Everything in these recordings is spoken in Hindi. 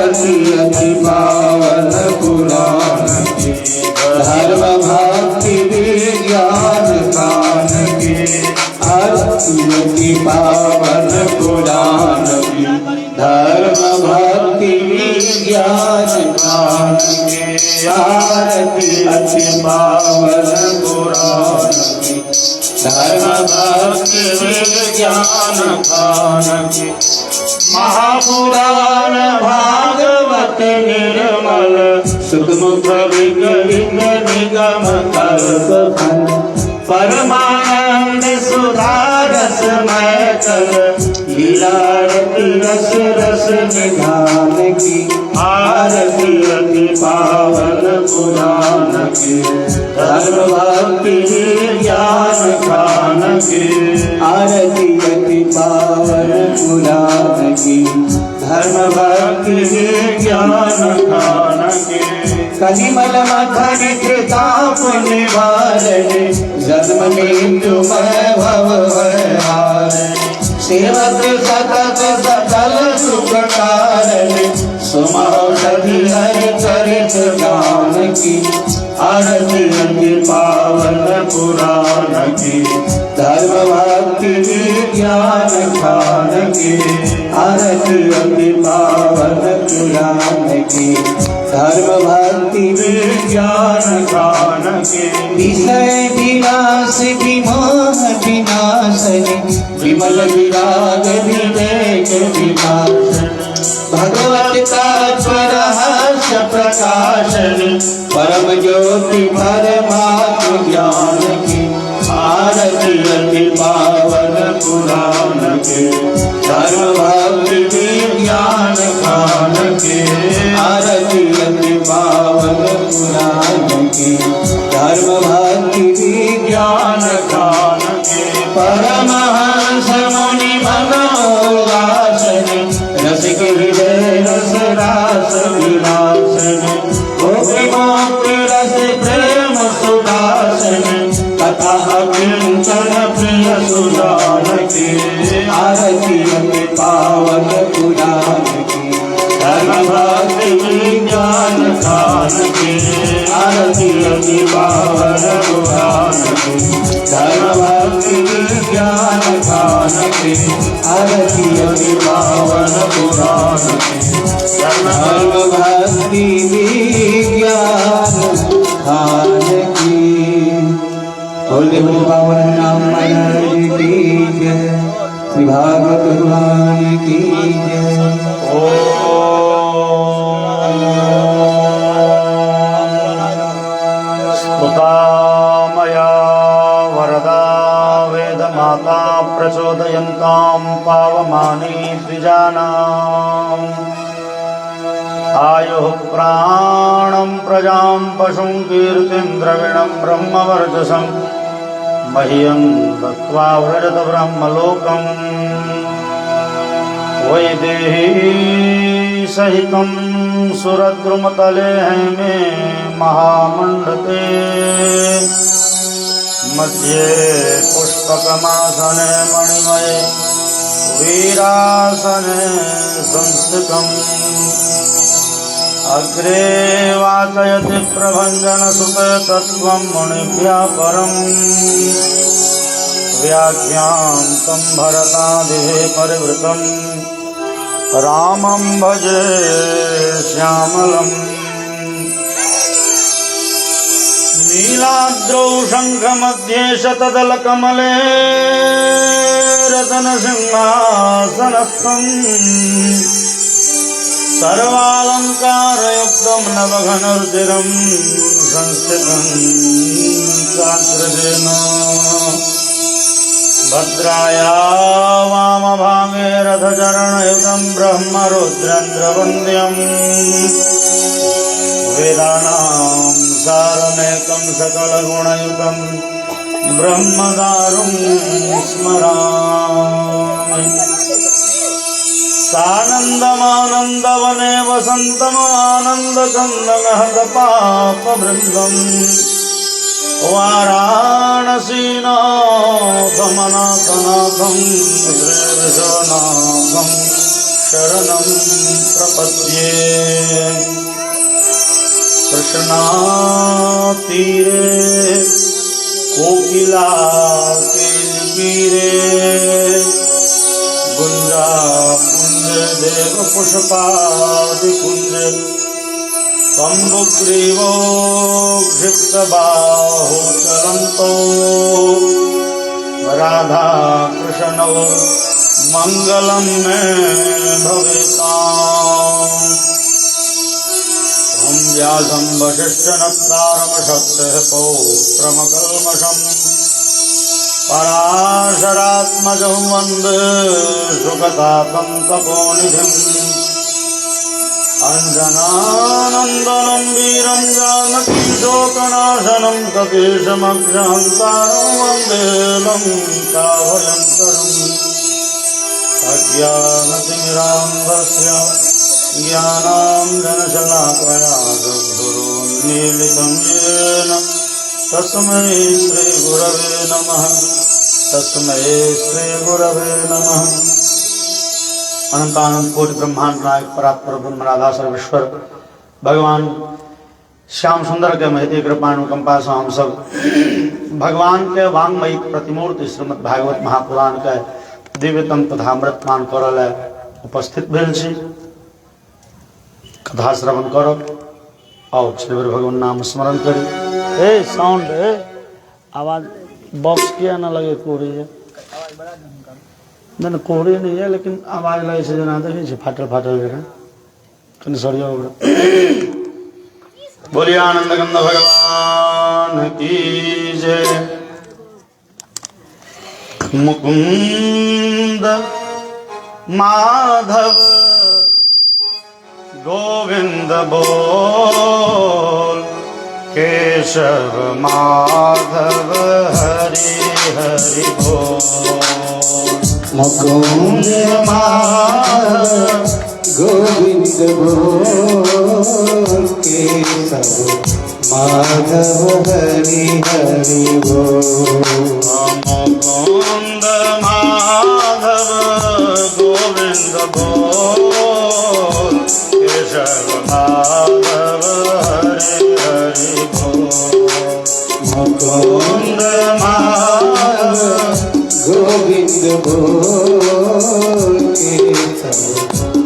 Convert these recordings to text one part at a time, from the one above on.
आरती अति पावन पुराण की, धर्म भक्ति विज्ञान कान की, आरती अति पावन पुराण की, धर्म भक्ति विज्ञान कान की, आरती अति पावन पुराण की, धर्म भक्ति विज्ञान कान की। महापुराण भागवत निर्मल, सुखमुख विगलित निगम कल्प फल, परमानंद सुधारस मय कल, लीलारति रस रस निधान की, आरती अति पावन पुराण की, धर्म भक्ति ज्ञान खान की, आरती अति पावन पुराण की, धर्म भक्ति ज्ञान खान की। कलिमल मथन कृताप निवारण, जन्म मृत्यु भव हारण, सेवक सतत सकल सुख कारण, सुमौषधि हरि चरित ज्ञान की, आरती अति पावन पुराण की, धर्म भक्ति ज्ञान खान की, आरती अति पावन पुराण की, धर्म भक्ति ज्ञान खान की। विषय विनाश विमोह विनाशनि, विमल विराग विवेक विनाशनि, भगवत तत्वरहस्य प्रकाशनि, परम ज्योति परमात्म ज्ञान की, आरती अति पावन पुराण के, धर्म भक्ति ज्ञान खान के, आरती अति पावन पुराण के, धर्म भक्ति ज्ञान खान के। परमहंस मुनि मनोल्लासनि, रसिक हृदय रस रास विलासनि, गोपी मोक्ति रस प्रेम सुदासनि, कथा किंचन प्रिय सुजान की, आरती अति पावन पुराण की, धर्म भक्ति ज्ञान खान की, आरती अति पावन पुराण की, धर्म भक्ति ज्ञान खान की, आरती अति पावन पुराण की, धर्म भक्ति ज्ञान खान की। होली होली पावन नाम महाराज की जय, श्री भागवत भगवान की जय। स्तुता मया वरदा वेद माता प्रचोदयन्तां पावमानि द्विजानाम्, आयुः प्राणं प्रजां पशुं कीर्तिं द्रविणं ब्रह्मवर्चसं, मह्यं दत्त्वा व्रजत ब्रह्मलोकम्। वैदेही सहितं सुरद्रुमतले मे महामण्डते, मध्ये पुष्पकमासने मणिमये वीरासने संस्थितम्, अग्रे वाचयति प्रभञ्जनसुते तत्त्वं मुनिभ्यः परम्, व्याख्यान्तं भरतादिभिः परिवृतं, रामं भजे श्यामलम्। नीलाद्रौ शङ्खमध्ये शतदलकमले रतनसिंहासनस्थम्, सर्वालङ्कारयुक्तं नवघनरुचिरं संस्थितं चाग्रजेन, भद्राया वामभागे रथचरणयुतं ब्रह्मरुद्रेन्द्रवन्द्यम्, वेदानां सारमेकं सकलगुणयुतं ब्रह्मदारुं स्मरामि। सानन्दमानन्दवने वसन्तमानन्दकन्दगहतपापवृन्दम्, वाराणसीनाथमनाथनाथं श्रीविश्वनाथं शरणं प्रपद्ये कृष्णा तीरे कोकिला केलिगीरे गुंजा कुंज देव पुष्पादि कुंज कम्बुग्रीवो क्षिप्तबाहो चलन्तो राधा कृष्णौ मंगलम में भवेताम्। ओम व्यासं वसिष्ठनप्तारं शक्तिः पौत्रमकल्मषम् पराशरात्मजं वन्दे सुखतातं तपोनिधिम् अंजनानन्दनं वीरं जानकीशोकनाशनं कपीशमभ्यन्तारं वन्दे लङ्काभयङ्करम्। अज्ञानतिमिरान्धस्य ज्ञानाञ्जनशलाकया चक्षुरुन्मीलितं येन तस्मै श्रीगुरवे नमः। तस्मै श्रीगुरवे नमः। अनंतानंद कोटि ब्रह्मांड नायक परात्पर ब्रह्म राधा सर्वेश्वर भगवान श्याम सुंदर के महती कृपानुकंपा से हम सब भगवान के वांगमयी प्रतिमूर्ति श्रीमद् भागवत महापुराण के दिव्यतम तथा अमृतमान करल उपस्थित भेल छी। कथा श्रवण करो और श्री गुरु भगवान नाम स्मरण करी। ए साउंड है आवाज बॉक्स किया ना लगे कोरी है नहीं कोहरे नहीं है लेकिन आवाज लगे से जना देखे फाटल फाटल जरा कहीं सरिया बोलिए आनंद गंध भगवान की जय। मुकुंद माधव गोविंद बोल केशव माधव हरि हरि बोल। मुकुंद माधव गोविंद बोल केशव माधव हरि हरि बोल। मुकुंद माधव गोविंद बोल केशव माधव हरि हरि बोल। मुकुंद माधव गोविंद बोल केशव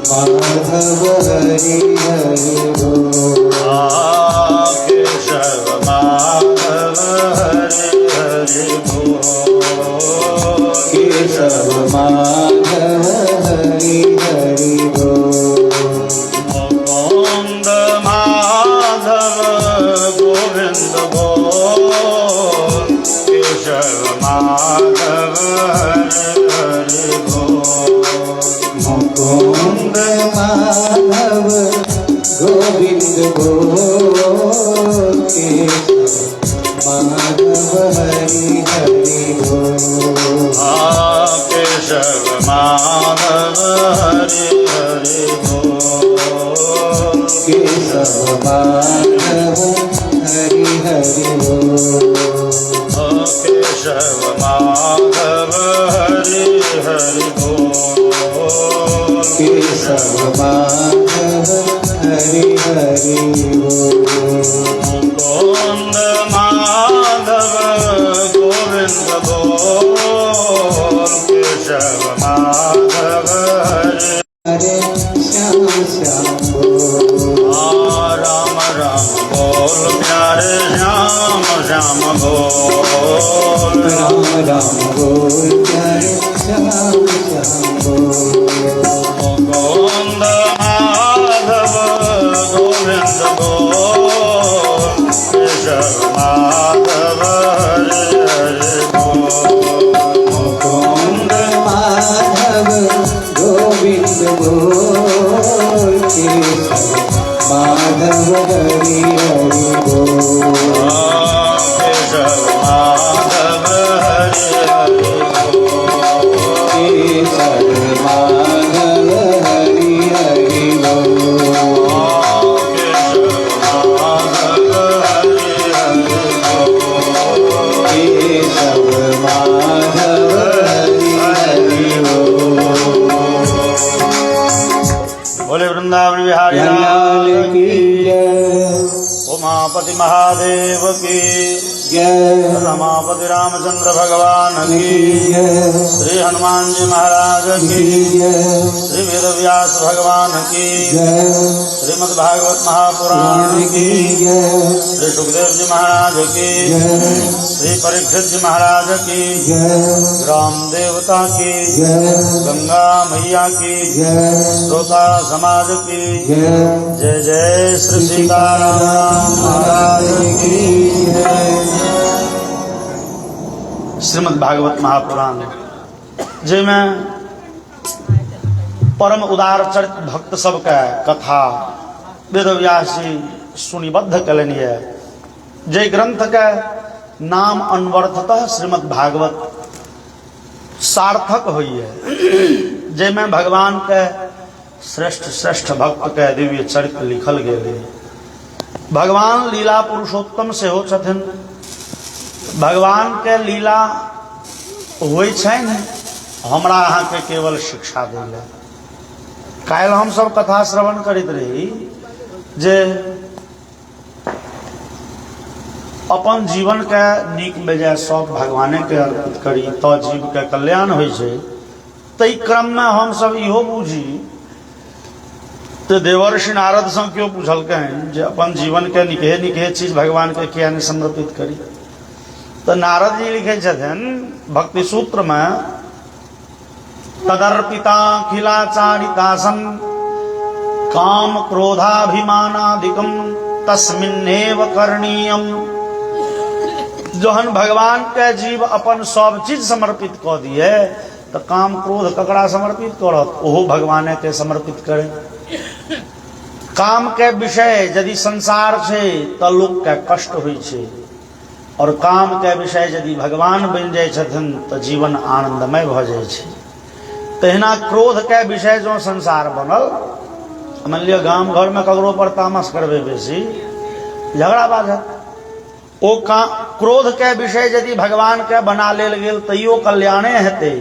माधव हरि हरि बोल। केशव माधव हरि हरि बोल। केशव माधव हरि हरि बोल। मुकुंद माधव गोविंद बोल केशव माधव हरि हरि बोल। मुकुंद माधव गोविंद बोल केशव माधव हरि हरि बोल। केशव माधव हरि हरि बोल। केशव माधव हरि हरि बोल। केशव माधव हरि हरि बोल। केशव माधव हरि हरि बोल। मुकुंद माधव गोविंद बोल केशव माधव हरि हरे श्याम श्याम बोल। राम राम बोल प्यारे श्याम श्याम बोल। राम राम बोल प्यारे श्याम श्याम बोल। मुकुंद माधव गोविंद बोल केशव माधव हरि हरि बोल। मुकुंद माधव गोविंद बोल केशव माधव हरि हरि बोल। केशव माधव हरि हरि बोल। केशव माधव हरि हरि बोल। केशव माधव हरि हरि बोल। केशव माधव हरि हरि बोल। वृंदावन बिहारी लाल लाल की की, जय उमापति महादेव की, जय रमापति रामचंद्र भगवान की की, जय श्री हनुमान जी महाराज की, जय श्री वेद व्यास भगवान की, जय श्रीमद् भागवत महापुराण की, जय श्री सुखदेव जी महाराज की, जय श्री परीक्षित जी महाराज की, जय राम देवता की, जय गंगा मैया की, जय श्रोता समाज की, जय जय जय श्री सीताराम महाराज की। श्रीमद् भागवत महापुराण जिसमें परम उदार चरित्र भक्त सबका कथा वेद व्यास जी सुनिबद्ध कलनी है। जय ग्रंथ का नाम अनवर्थतः श्रीमद् भागवत सार्थक हुई है। जैमें भगवान के श्रेष्ठ श्रेष्ठ भक्त के दिव्य चरित्र लिखल गए। भगवान लीला पुरुषोत्तम से हो छथिन। भगवान के लीला होइ छन, हमरा अहाँ के केवल शिक्षा देले। काल्हि हम सब कथा श्रवण करित रही जे अपन जीवन के नीक बेजाय सब भगवाने के अर्पित करी तो जीव के कल्याण होइ छै। तई क्रम में हम सब इहो बुझी तो देवर्षि नारद से क्यों पूछलकै जे अपन जीवन के निकहे निकहे चीज भगवान के किया नहीं समर्पित करी। तो नारद जी लिखे छथिन भक्ति सूत्र में, तदर्पिता खिलाचारितासम काम क्रोधाभिमानादिकम तस्मिन्नेव करणीयम। जोहन भगवान के जीव अपन सब चीज समर्पित क दिए तो काम क्रोध ककरा समर्पित करत, ओहो भगवाने के समर्पित करे। काम के विषय यदि संसार छे तो लोक के कष्ट होइ छे, और काम के विषय यदि भगवान बन जाय छथिन तो जीवन आनंदमय भ जाय छे। तहिना क्रोध के विषय जो संसार बनल, मान लिया गांव घर में ककरो पर तामस करबे बेसी झगड़ा बाझत। ओ क्रोध के विषय यदि भगवान के बना लेल गेल तैयो कल्याणे हेते।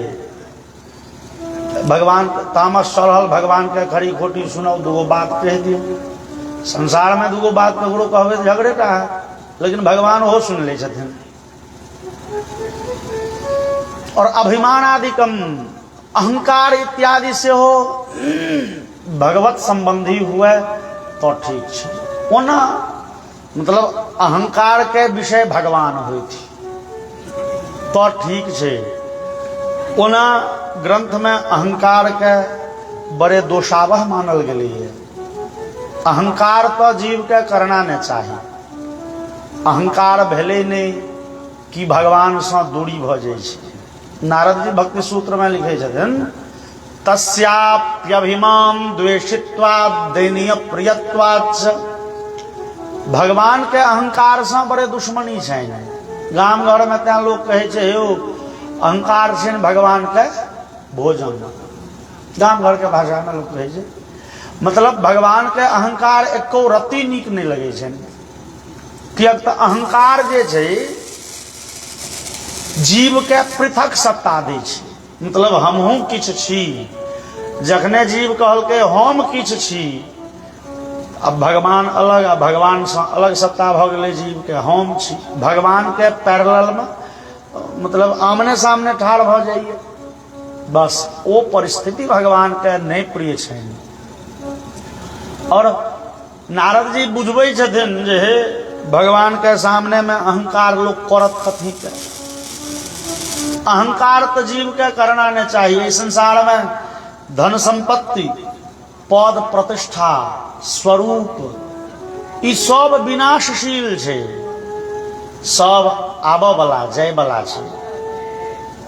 भगवान तामस चढ़ल, भगवान के खरी खोटी सुनाओ, दूगो बात कह दियो। संसार में दूगो बात ककरो कहबे तो झगड़े का है, लेकिन भगवान वो सुन ले छथिन। और अभिमान आदिकम, अहंकार इत्यादि से हो भगवत संबंधी हुए तो ठीक है। ओना मतलब अहंकार के विषय भगवान हुई थी तो ठीक है। ओना ग्रंथ में अहंकार के बड़े दोषावह मानल गेली है। अहंकार तो जीव के करना नहीं चाहिए। अहंकार भेले नहीं कि भगवान से दूरी भ जाय छै। नारद जी भक्ति सूत्र में लिखे छथिन, तस्याप्यभिमान द्वेषित्वा दैनीय प्रियत्वाच। भगवान के अहंकार से बड़े दुश्मनी छै। गाम घर में त्या लोग कहे छै यो अहंकार से भगवान के भोजन। गाम घर के भाषा में लोग कहे छै, मतलब भगवान के अहंकार एको रत्ती नीक नहीं लगे छै। कियाक तऽ अहंकार जे छै जीव के पृथक सत्ता दै छै। मतलब हमहूँ किछु छी। जखने जीव कहलकै हम किछु छी, अब भगवान अलग आ भगवान से अलग सत्ता भ गेलै जीव के, हम छी। भगवान के पैरेलल में मतलब आमने सामने ठाढ़ भ जाइए, बस वो परिस्थिति भगवान के नहीं प्रिय छै। और नारद जी बुझबै छथिन जे भगवान के सामने में अहंकार लोग करत कथी के। अहंकार तो जीव के करना नहीं चाहिए। इस संसार में धन संपत्ति, पद प्रतिष्ठा, स्वरूप ई सब विनाशशील छै, सब आबऽ वाला जाय वाला छै।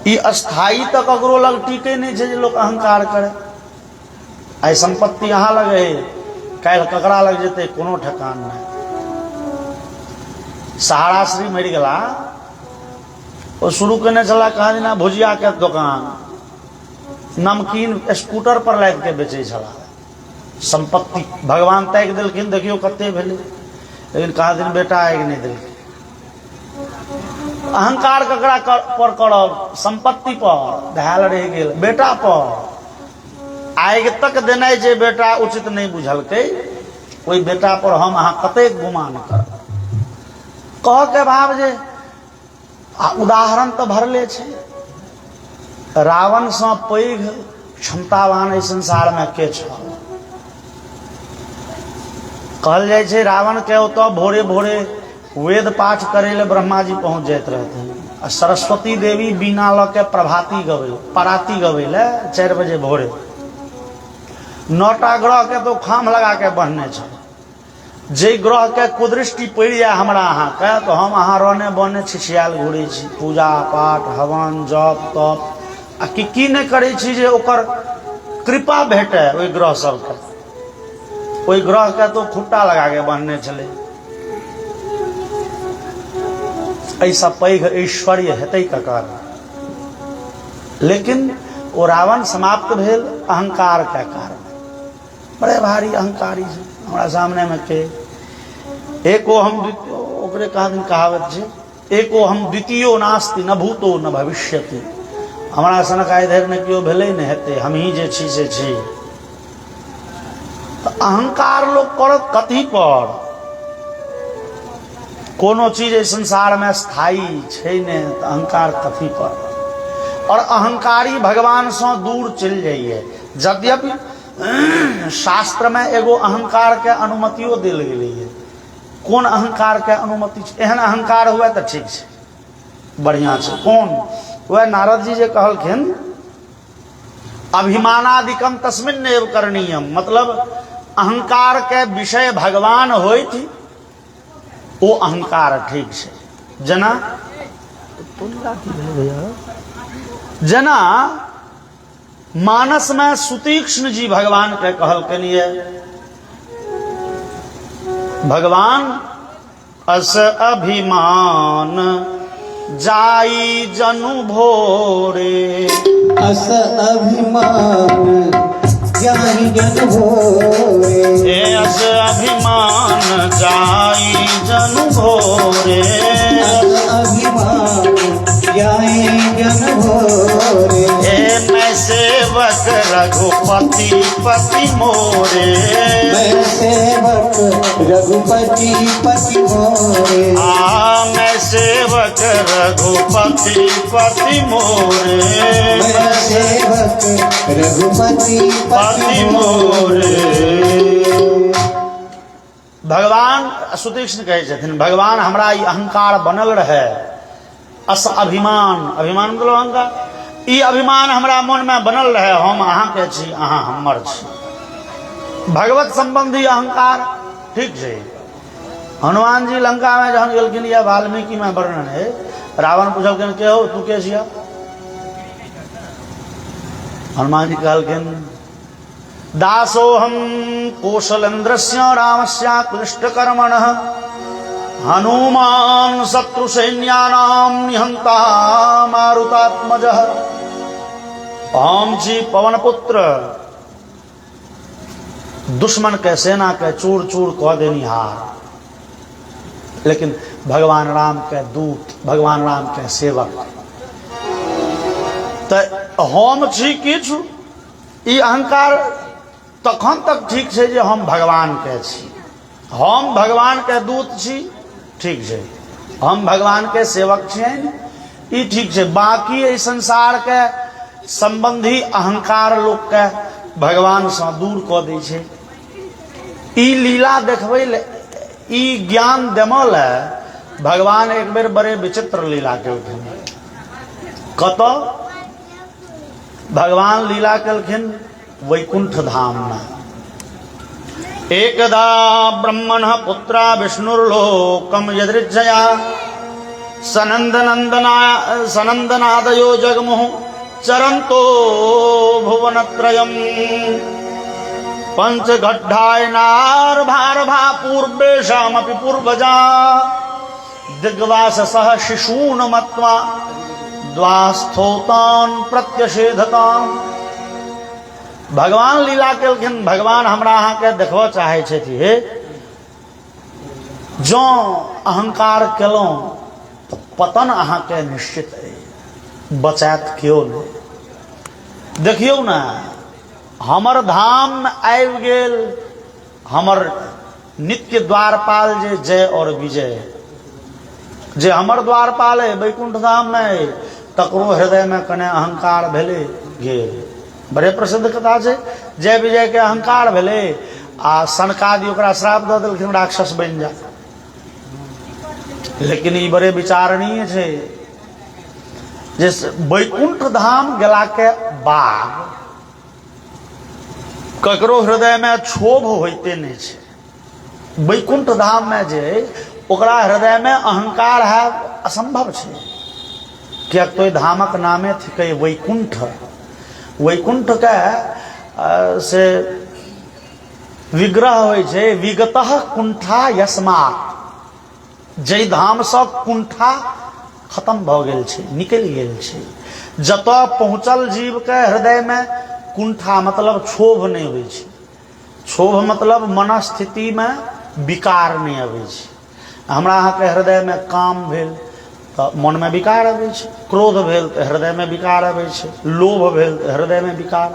ई अस्थाई तो ककरो लग टिके नहीं छै जे लोग अहंकार करे। आई संपत्ति यहाँ लगे, काल्हि ककरा लग जेते कोनो ठेकान नहीं। सहारा श्री मरि गेला, वो शुरू करने चला कहा ना भुजिया के दुकान, नमकीन स्कूटर पर लाद के बेचे छला। संपत्ति भगवान तैक दिलखिन, देखियो कते भेले, लेकिन कहा दिन बेटा आग नहीं दिलखिन। अहंकार ककरा पर करब, संपत्ति पर, धैल रह गेल बेटा पर। आगि तक देनाइ जे बेटा उचित नहीं बुझलकै, ओहि बेटा पर हम अहाँ कतेक गुमान कर। कह के भाव जे उदाहरण तो भरले छै। रावण से पैघ क्षमतावान एहि संसार में के छ। कहल जाइ छै रावण के ओतऽ भोरे भोरे वेद पाठ करे ले ब्रह्मा जी पहुंच जाइत रहते। सरस्वती देवी बीना ल के प्रभाती गवे पराती गवे ले 4 बजे भोरे। 9टा ग्रह के तो खाम लगा के बहने छ। जे ग्रह के कुदृष्टि पड़ जाए हमरा अहाँ के तो हम अहाँ रहने बने छिछियाल घूरे छी। पूजा पाठ हवन जप तप आ की नहीं करे छी जे ओकर कृपा भेटे ओहि ग्रह सबके। ओहि ग्रह के तो खुट्टा लगा के बहने चले। ऐसा पैघ ऐश्वर्य हेतै ककर। लेकिन वो रावण समाप्त भेल अहंकार के कारण। बड़े भारी अहंकारी छै हमरा सामने में के। एको हम ओकरे कहां कहावत छै, एको हम द्वितीयो नास्ति न भूतो न भविष्यति। हमरा सनक आइ धरि ने कियो भेलै ने हेतै, हम ही जे छी से छी। तो अहंकार लोग करत कथी पर। कोनो चीज इस संसार में स्थायी छै ने तो अहंकार कथी पर। और अहंकारी भगवान से दूर चल जाइए। यद्यपि शास्त्र में एगो अहंकार के अनुमतियो देल गेलै है। कौन अहंकार के अनुमति छै? एहन अहंकार हुए तो ठीक छै, बढ़िया छै। कौन? वह नारद जी जे कहलखिन अभिमानादिकम तस्मिन् एव करणीयम। मतलब अहंकार के विषय भगवान होइत ओ अहंकार ठीक है। जना मानस में सुतीक्ष्ण जी भगवान के कहलकन ये भगवान अस अभिमान जाई जनु भोरे। अस अभिमान जाई जनु भोरे। अस अभिमान जाई जनु भोरे। अस अभिमान जाई जनु भोरे। मैं सेवक रघुपति पति मोरे। मैं सेवक रघुपति पति मोरे। मैं सेवक रघुपति पति मोरे। मैं सेवक रघुपति पति मोरे। भगवान सुतीक्ष्ण कहे छथिन भगवान हमरा ई अहंकार बनल रहे। अस अभिमान, अभिमान मतलब अहंकार। ई अभिमान हमरा मन में बनल रहे हम अहाँ के छी अहाँ हमर छी। भगवत संबंधी अहंकार ठीक छै। हनुमान जी लंका में जहन गेलखिन या वाल्मीकि में वर्णन है। रावण पूछलखिन के हो तू के छिया? हनुमान जी कहलखिन दासोहम कौशलेन्द्रस्य रामस्य कृष्टकर्मणः हनुमान शत्रु सैन्यानाम निहंता मारुतात्मजः। हम जी पवन पुत्र दुश्मन के सेना के चूर चूर कह देनिहार। लेकिन भगवान राम के दूत, भगवान राम के सेवक। तो हम छी किछु ई अहंकार तखन तक ठीक छै जे हम भगवान के छी। हम भगवान के दूत छी ठीक छै। हम भगवान के सेवक छियनि ई ठीक छै। बाकी एहि संसार के संबंधी अहंकार लोक के भगवान से दूर कऽ दै छै। ई लीला देखबै ले, ई ज्ञान देमो ले भगवान एक बेर बड़े विचित्र लीला केलखिन। कतऽ भगवान लीला केलखिन? वैकुंठ धाम में। एकदा ब्रह्मण पुत्रा विष्णुर्लोकम यदृच्छया सनंदनादयो जगमुः चरन्तो भुवनत्रयम्। पंचगड्ढायनार्भारभा पूर्वेषामपि पूर्वजा दिग्वाससः शिशून् मत्वा द्वास्थोतान् प्रत्यषेधताम्। भगवान लीला केलखिन भगवान हमरा अहाँ के देखबो चाहे छथि। जो अहंकार केलौं तो पतन अहाँ के निश्चित है, बचात क्यों नहीं। देखियो ना हमर धाम में आबि गेल हमर नित्य द्वारपाल जे जय और विजय, जे हमर द्वारपाल है वैकुंठ धाम में, तकरो हृदय में कने अहंकार भेले गेल। बड़े प्रसिद्ध कथा छै, जय विजय के अहंकार भेले आ सनकादि ओकरा श्राप दऽ देलखिन राक्षस बनि जा। लेकिन ई बड़े विचारणीय छै जे वैकुंठ धाम गेला के बाद ककरो हृदय में क्षोभ होइते नहीं छै। वैकुंठ धाम में जे ओकरा हृदय में अहंकार है असंभव छै, कियाक तो धामक नामे थिकै वैकुंठ। वैकुंठ के से विग्रह होइ छै विगतः कुंठा यस्मात्, जै धाम से कुंठा खत्म भ गेल छै, निकलि गेल छै। जतऽ पहुँचल जीव के हृदय में कुंठा मतलब क्षोभ नहीं होइ छै। क्षोभ मतलब मनस्थिति में विकार नहीं अबै छै। हमरा अहाँके हृदय में काम भेल तो मन में विकार अबै छै, क्रोध भेल तो हृदय में विकार अबै छै, लोभ भेल तो हृदय में विकार।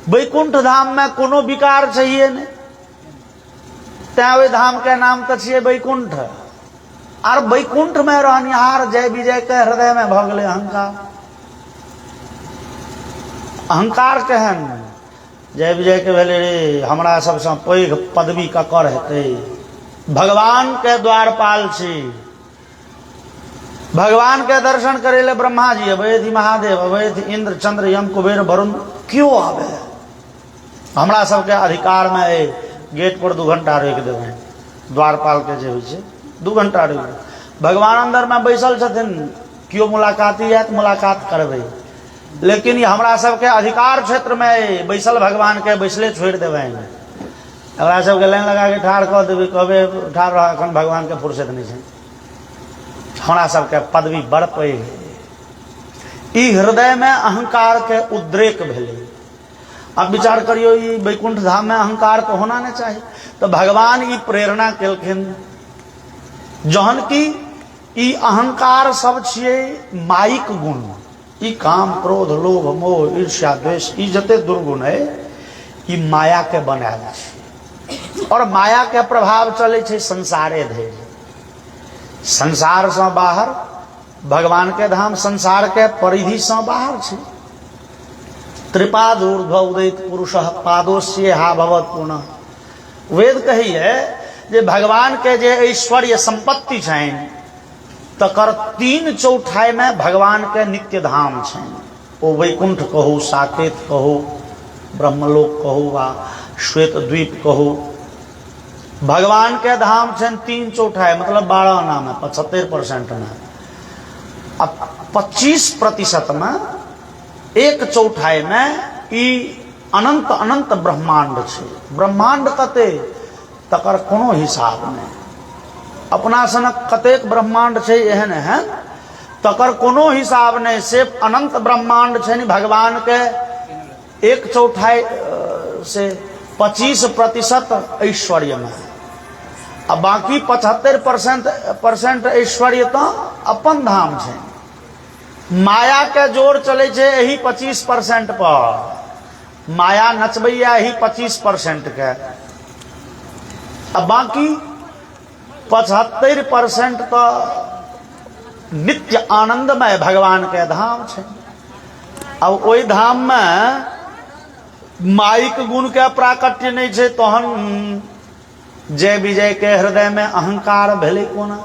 वैकुंठ धाम में कोनो विकार चाहिए नहीं, तैं ओहि धाम के नाम तो छियै वैकुंठ। आर वैकुंठ में रहनिहार जय विजय के हृदय में भ गेलै अहंकार। अहंकार केहन जय विजय के भेले रे हमरा सबसे पैघ पदवी ककर हेतै, भगवान के द्वारपाल छी। भगवान के दर्शन करे ले ब्रह्मा जी अवैध, महादेव अवैध, इंद्र चंद्र यम कुबेर वरुण क्यों आवे? हमरा सबके अधिकार में है गेट पर 2 घंटा रोक देबै, द्वारपाल के जे होइ छै 2 घंटा रोक। भगवान अंदर में बैसल छथिन, क्यों मुलाकाती आयत मुलाकात करबै, लेकिन ये हमरा सबके अधिकार क्षेत्र में बैसल भगवान के बैसले छोड़ देबै। हमरा सबके लाइन लगा के ठाढ़ कऽ देबै, कहबै ठाढ़ रह, एखन भगवान के फुर्सत नहीं छै। हमरा सबके पदवी बड़ पैघ। ई हृदय में अहंकार के उद्रेक भेलै। अब विचार करियो ई वैकुंठ धाम में अहंकार तो होना नहीं चाहिए। तो भगवान ई प्रेरणा केलखिन जहन की ई अहंकार सब छियै माइक गुण। ई काम क्रोध लोभ मोह ईर्ष्या द्वेष ई जते दुर्गुण है ई माया के बनायल छै, और माया के प्रभाव चले छै संसारे धरि। संसार से बाहर भगवान के धाम संसार के परिधि से बाहर छै। त्रिपादूर्ध्व उदित पुरुषः पादोस्य हा भवत पुनः। वेद कहिए जे भगवान के जे ऐश्वर्य संपत्ति छनि तकर 3/4 में भगवान के नित्य धाम छनि। ओ वैकुंठ कहू, साकेत कहू, ब्रह्मलोक कहू वा श्वेत द्वीप कहू, भगवान के धाम छनि 3/4 मतलब 12 आना में 75% में। अब 25% में 1/4 में ई अनंत अनंत ब्रह्मांड छै। ब्रह्मांड कते तकर कोनो हिसाब नहीं। अपना सनक कतेक ब्रह्मांड छै एहन एहन तकर कोनो हिसाब नहीं। सिर्फ अनंत ब्रह्मांड छै भगवान के 1/4 से 25% ऐश्वर्य में, अब बाकी 75% ऐश्वर्य तो अपन धाम छै। माया के जोर चले छे यही 25% पर, माया नचबैया यही 25% के, अब बाकी 75% तो नित्य आनंदमय भगवान के धाम छै। अब ओई धाम में माइक गुण के प्राकट्य नहीं छै, तहन जय विजय के हृदय में अहंकार भेले कोना।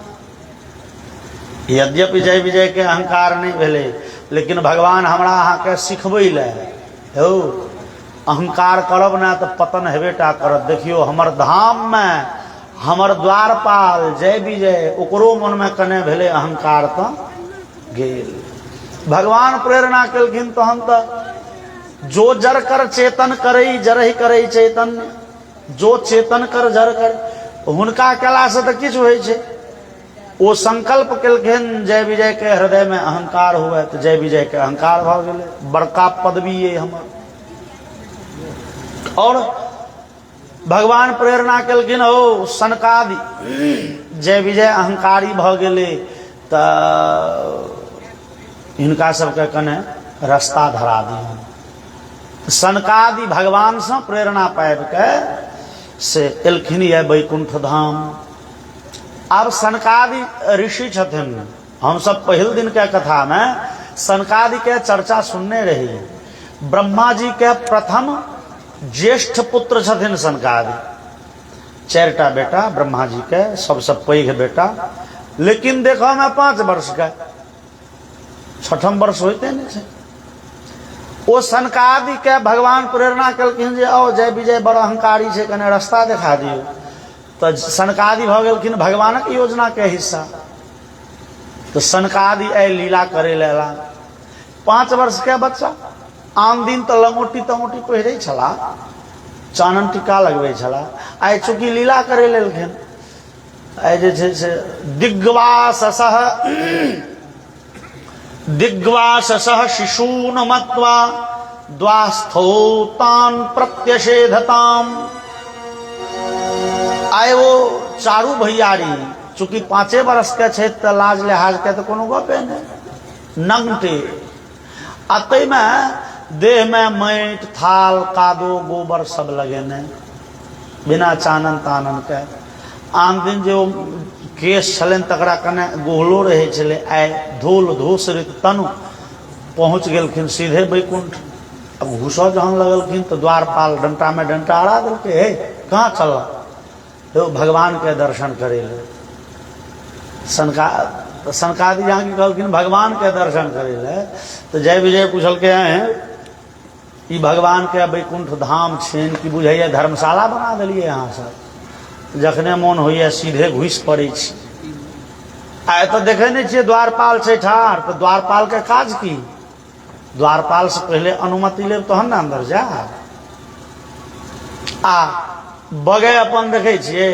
यद्यपि जय विजय के अहंकार नहीं भेले, लेकिन भगवान हमरा अहाँ के सिखबै ले हो अहंकार करब ना तो पतन हेबेटा करत। देखियो हमर धाम में हमर द्वारपाल जय विजय ओकरो मन में कने भेले अहंकार तो गेल। भगवान प्रेरणा केलखिन तहन तो जो जर कर चेतन करई जरहि करई चेतन, जो चेतन कर जर कर हुनका केला से तो किछु होइ छै। वो संकल्प केलखिन जय विजय के हृदय में अहंकार हुए तो जय विजय के अहंकार भ गेले। बड़का पदवी ये हमर। और भगवान प्रेरणा केलखिन हो सनकादि जय विजय अहंकारी भ गेले त इनका सबके कने रास्ता धरा दियौन। सनकादि भगवान से प्रेरणा पाबि के से एलखिन है वैकुंठ धाम। अब सनकादि ऋषि छथिन, हम सब पहिल दिन के कथा में सनकादि के चर्चा सुनने रही। ब्रह्मा जी के प्रथम ज्येष्ठ पुत्र छथिन सनकादि, 4टा बेटा ब्रह्मा जी के, सबसे पैघ बेटा, लेकिन देखो में 5 वर्ष का, 6ठम वर्ष होते नहीं छे। ओ सनकादि के भगवान प्रेरणा कलखिन जे आओ जय विजय बड़ अहंकारी छे, कने रास्ता दिखा दियो। तो सनकादि भ गेलखिन भगवानक योजना के हिस्सा। तो सनकादि ए लीला करे लेला। 5 वर्ष के बच्चा, आन दिन तो लंगोटी तंगोटी पहिरे छला, चानन टीका लगबे छला, आइ चूंकि लीला करे लेलखिन। आइ जे छे से दिग्वाससः शिशून मत्वा द्वास्थौ तान प्रत्यषेधताम। आइ वो चारू भैयारी चूंकि 5 वर्ष के छे त लाज लिहाज के तो कोनो गपे नहीं, नंगटे अतै में देह में माटि थाल कादो गोबर सब लगेने, बिना चानन तानन के। आन दिन जो केश छलन तकरा कने गोहलो रहे छले, आइ धूल धूसरित तनु पहुंच गेलखिन सीधे वैकुंठ। अब घुसो जहन लगलखिन तो द्वारपाल डंटा में डंटा अड़ा देलके, हे कहाँ चल, तो भगवान के दर्शन करे ले। सनकादि जहाँ की कहलखिन भगवान के दर्शन करे ले, तो जय विजय पूछल के हैं ई भगवान के वैकुंठ धाम छेन कि बुझाइए धर्मशाला बना दिलिए यहाँ सब, जखने मोन होइए सीधे घुस पड़े छी। आइ तो देखे नहीं छे द्वारपाल छे ठार, तो द्वारपाल के काज की, द्वारपाल से पहले अनुमति ले तहन ना अंदर जा। आ बगे अपन देखे छिए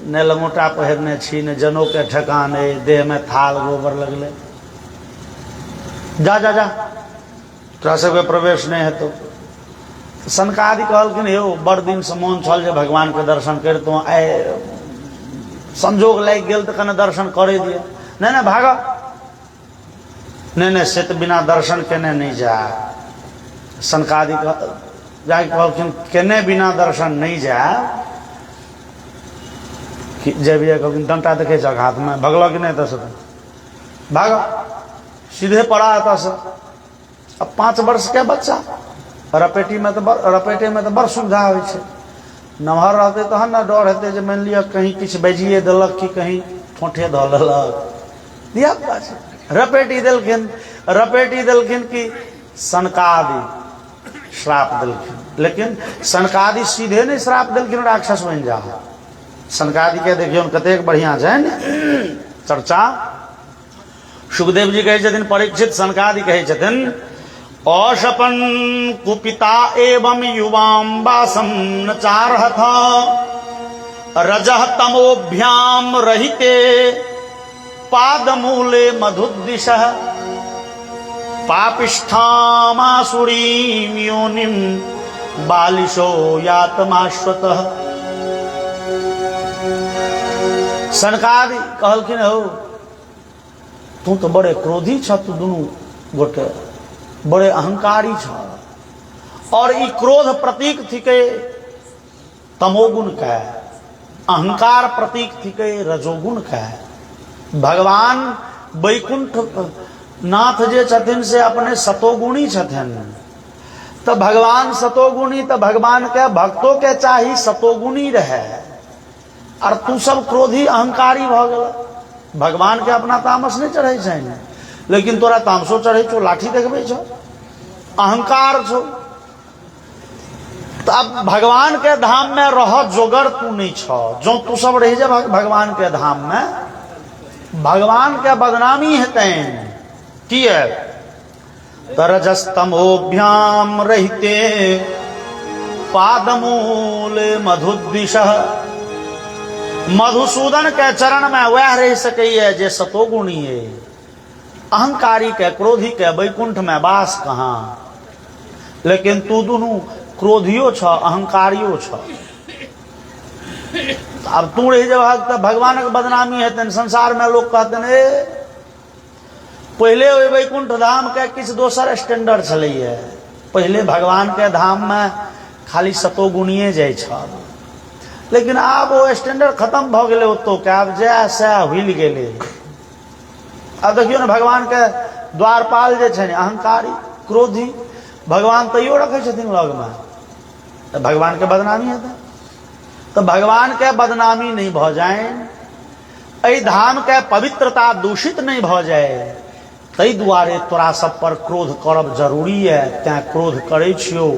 ने लंगोटा पहिरने छी, ने जनों के ठेकाने, देह में थाल गोबर लगले। जा जा जा तोरा सबके प्रवेश नहीं है। तो सनकादि कहलखिन हे बड़ दिन से मोन छल जे भगवान के दर्शन करतो, आइ संजोग लागि गेल तो कने दर्शन करे दिए। नहीं नहीं भागो, नहीं नहीं से तो बिना दर्शन केने नहीं जा। सनकादि जाके कहलखिन केने बिना दर्शन नहीं जा। जय भैया कहलखिन डंटा देखे जग हाथ में, भगलो कि नहीं तस भागो, सीधे पड़ा है तस। अब 5 वर्ष के बच्चा, रपेटे में तो बड़ सुविधा हो छे। नमहर रहते तहन ना डर हेते जे मान लिया कहीं किछ बजिए देलक कि कहीं ठोठे धऽ लेलक, दिया रपेटी देलखिन कि सनकादि श्राप देलखिन। लेकिन सनकादि सीधे नहीं श्राप देलखिन राक्षस बन जा। सनकादि के देखियो कतेक बढ़िया छै चर्चा। सुखदेव जी कहे छथिन, परीक्षित सनकादि कहे छथिन, औशपन कुपिता एवं युवाम वासम न चारहथ रजह तमोभ्याम रहिते पादमूले मधुद्दिशः पापिष्ठामासुरीं योनिं बालिशो यातमाश्वतः। सनकादि कहलखिन हो तू तो बड़े क्रोधी छ, तू दुनू गोटे बड़े अहंकारी छ, और ई क्रोध प्रतीक थिके तमोगुण का, अहंकार प्रतीक थिके रजोगुण का। भगवान वैकुंठ नाथ जे छथिन से अपने सतोगुणी छथिन। तो भगवान सतोगुणी, तो भगवान के भक्तों के चाही सतोगुणी रहे, और तू सब क्रोधी अहंकारी भ गेल। भगवान के अपना तामस नहीं चढ़े छै, लेकिन तोरा तामसो चढ़े छो, लाठी देखबे छो, अहंकार छो। तो अब भगवान के धाम में रह जोगर तू नहीं छो। जो तू सब रह जा भगवान के धाम में, भगवान के बदनामी हेतै की है। तरजस्तमोभ्याम रहते पादमूले मधुद्दिशः। मधुसूदन के चरण में वह रह सके जे सतोगुणी है। अहंकारी के क्रोधी के वैकुंठ में वास कहाँ। लेकिन तू दोनों क्रोधियो छ, अहंकारियो छ। अब तू रही जब भगवान के बदनामी है, संसार में लोग कहते हैं पहले वैकुंठ धाम के किस दोसर स्टैंडर्ड छलै है, पहले भगवान के धाम में खाली सतोगुणिये जाय छल, लेकिन आब वो स्टैंडर्ड खत्म भ गेलै ओतो के, आब जय सह हिल गेलै। अब देखियो ने भगवान के द्वारपाल जे छै अहंकारी क्रोधी, भगवान तैयो रखे छथिन लग में, तो भगवान के बदनामी हेतै। तो भगवान के बदनामी नहीं भ जाए, एहि धाम के पवित्रता दूषित नहीं भ जाए, तै दुआरे तोरा सब पर क्रोध करब जरूरी है। तैं क्रोध करै छियौ,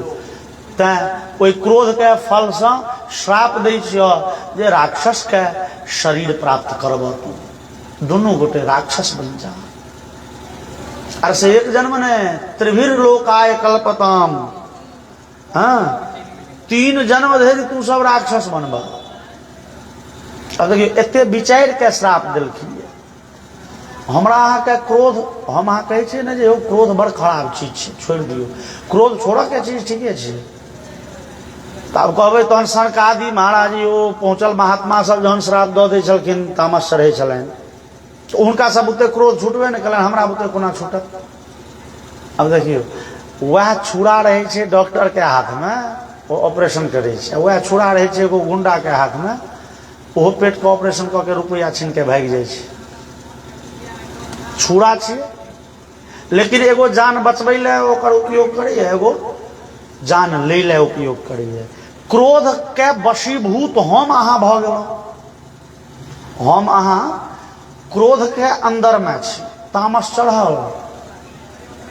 तैं ओहि क्रोध के फल से श्राप दै छियो जे राक्षस के शरीर प्राप्त करब, तू दुनू गोटे राक्षस बन जा। अरे से एक जन्म ने त्रिभिर लोकाय कल्पताम, हाँ 3 जन्म धरि तू सब राक्षस बनब। अब देखियो एते विचार के श्राप देलखिन। हमरा अहाँ के क्रोध, हम अहाँ कहै छियै ने जे क्रोध बड़ खराब चीज छै, छोड़ि दियौ क्रोध, छोड़ऽ के चीज ठीके छै। तब कहबै तहन सनकादि महाराज ओ पहुँचल महात्मा सब जहन श्राप दऽ दै छलखिन, तामस चढ़ै छलनि, तो हुनका सब बुते क्रोध छूटबे ने कलनि, हमरा बुते कोना छूटत। अब देखियो वह छुरा रहै छै डॉक्टर के हाथ में, वो ऑपरेशन करै छै, वह छुरा रहै छै एगो गुंडा के हाथ में, ओहो पेट के ऑपरेशन कऽ के रुपैया छीन के भागि जाइ छै। छुरा छियै, लेकिन एगो जान बचबै ले ओकर उपयोग करैए, एगो जान लै ले उपयोग करैए। क्रोध के वशीभूत हम अहाँ भऽ गेलहुँ। हम अहाँ क्रोध के अंदर में छी, तामस चढ़ल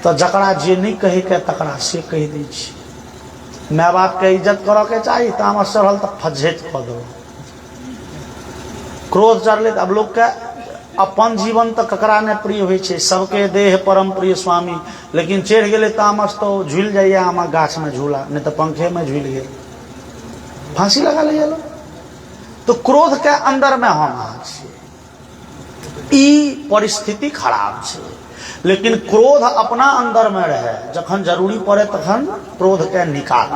तो जकरा जे नहीं कहे के तकरा से कह दै छी। माय बाप के इज्जत करऽ के चाही, तामस चढ़ल तो फज्झति कऽ दो। क्रोध चढ़ले अब लोग के अपन जीवन तो ककरा ने प्रिय होइ छै, सबके देह परम प्रिय स्वामी, लेकिन चढ़ गेले तामस तो झूल जाइए आम गाछ में झूला, नहीं तो पंखे में झूल गेल, फांसी लगा ले लोग। तो क्रोध के अंदर में हम अहाँ छी, ई परिस्थिति खराब छै। लेकिन क्रोध अपना अंदर में रहे, जखन जरूरी पड़े तखन क्रोध के निकाल,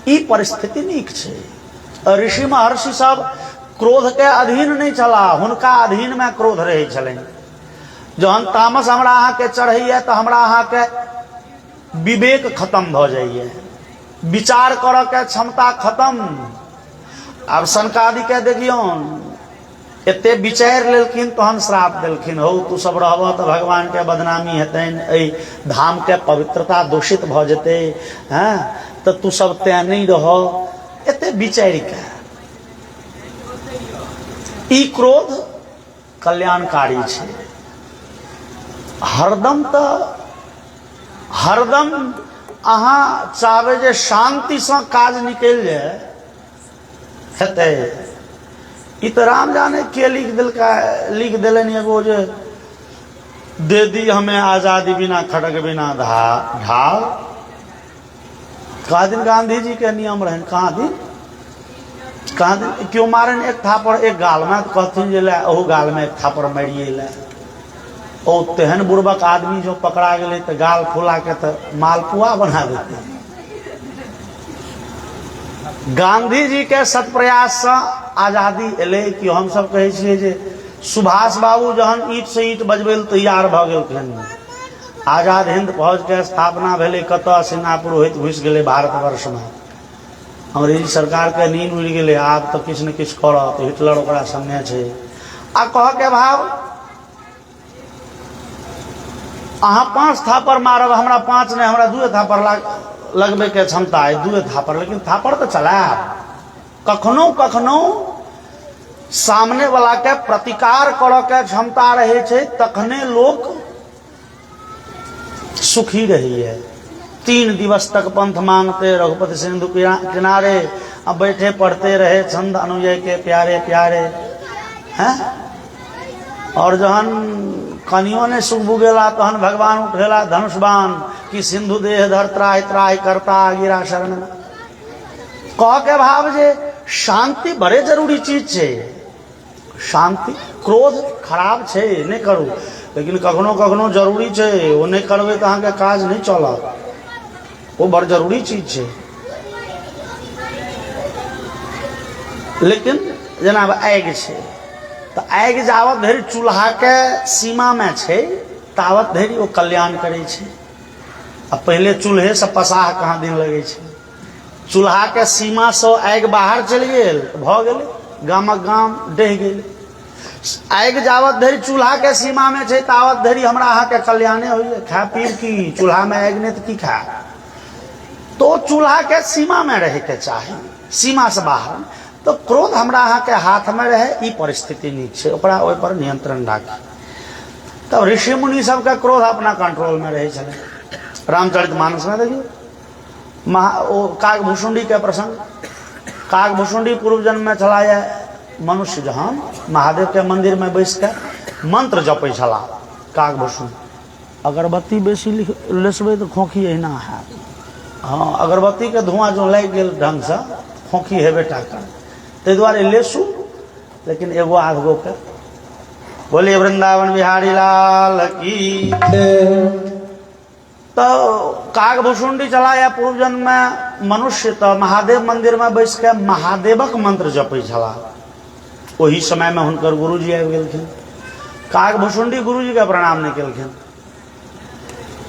ई परिस्थिति नीक छै। ऋषि महर्षि सब क्रोध के अधीन नहीं चला, हुनका अधीन में क्रोध रहे छलनि। जहन तामस हमरा अहाँ के चढ़ैया तो हमरा अहाँ के विवेक खत्म भ जाइए, विचार करऽ के क्षमता खत्म। अब सनकादि के देखियौन एते विचार लेलखिन तहन श्राप देलखिन, हो तू सब रहबह तो भगवान के बदनामी हेतनि, एहि धाम के पवित्रता दूषित भ जेतै, हैं तो तू सब तैं नहीं रह। एते विचार के ई क्रोध कल्याणकारी छै। हरदम तो हरदम अहाँ चाहबै जे शांति से काज निकल जाए हेतै। ई तो राम जाने के लिख देलनि एगो जे दे दी हमें आजादी बिना खड़ग बिना ढाल। कहा दिन गांधी जी के नियम रहन, कहा दिन क्यों मारन एक थापड़ एक गाल में, तो कहथिन जे ओहू गाल में एक थापड़ मारिए ले। ओ तेहन बुर्बक आदमी जो पकड़ा गए तो गाल फुला के तो मालपुआ बना देते। गांधी जी के सत्प्रयास से आजादी एले कि हम सब कहे छिए जे सुभाष बाबू जहन ईट से ईट बजबे तैयार भ गेलखिन, आजाद हिंद फौज के स्थापना भेले, कतऽ सिंगापुर होइत घुस गेले भारतवर्ष में, अंग्रेजी सरकार के नींद उड़ि गेले, आब तो किछु ने किछु करत, हिटलर ओकरा संगे छै। आ कह के भाव अहाँ 5 थापर मारब, हमरा 5 नहीं, हमरा 2 थापर लगबे के क्षमता है, 2 थापर, लेकिन थापर तो चलाब। कखनो कखनो सामने वाला के प्रतिकार करऽ के क्षमता रहे छै, तखने लोग सुखी रही है। 3 दिवस तक पंथ मांगते रघुपति सिंधु किनारे, अब बैठे पढ़ते रहे छंद अनुजय के प्यारे प्यारे हैं। और जहन कनियों ने सुख बुगेला तहन भगवान उठेला धनुषबाण कि सिंधु देह धर त्राहि त्राहि करता गिरा शरण। कह के भाव जे शांति बड़े जरूरी चीज छै। शांति, क्रोध खराब छै, नहीं करू, लेकिन कखनो कखनो जरूरी छै, वो नहीं करबे तो अहाँ के काज नहीं चलत, वो बड़ जरूरी चीज छै। लेकिन जेना आगि छै तो आगि जावत धरि चूल्हा के सीमा में छै तावत धरि वो कल्याण करे छै। अब पहले चूल्हे से पसाह कहाँ दिन लगे छे, चूल्हा के सीमा से आगि बाहर चल गेल भ गेलै, गामक गाम डहि गेल। आगि जावत धरि चूल्हा के सीमा में छै तावत धरि हमरा अहाँ के कल्याणे होइए। खाय पीब की चूल्हा में आगि नहीं तो की खाय, तो चूल्हा के सीमा में रहे के चाही, सीमा से बाहर। तो क्रोध हमरा अहाँ के हाथ में रहे, ई परिस्थिति नीक छै, ओकरा ओहि पर नियंत्रण राखी। तब ऋषि मुनि सबके क्रोध अपना कंट्रोल में रहे छले। रामचरितमानस में देखिए काकभूषुंडी के प्रसंग। काकभूषुंडी पूर्व जन्म में चला है मनुष्य, जहां महादेव के मंदिर में बैस के मंत्र जपै छला काकभूषुंडी। अगरबत्ती बेसी लेसबै तो खोखी अहिना है। हाँ, अगरबत्ती के धुआं जो लग गेल ढंग से खोखी हेबे टा कर, ताहि दुआरे लेसू, लेकिन एगो आधगो के। बोलिए वृंदावन बिहारी लाल की। तो काकभूषुंडी चला या पूर्व जन्म में मनुष्य, तो महादेव मंदिर में बैस के महादेवक मंत्र जपै छला। वही समय में हुनकर गुरुजी आबि गेलखिन। काकभूषुंडी गुरुजी के प्रणाम नहीं केलखिन,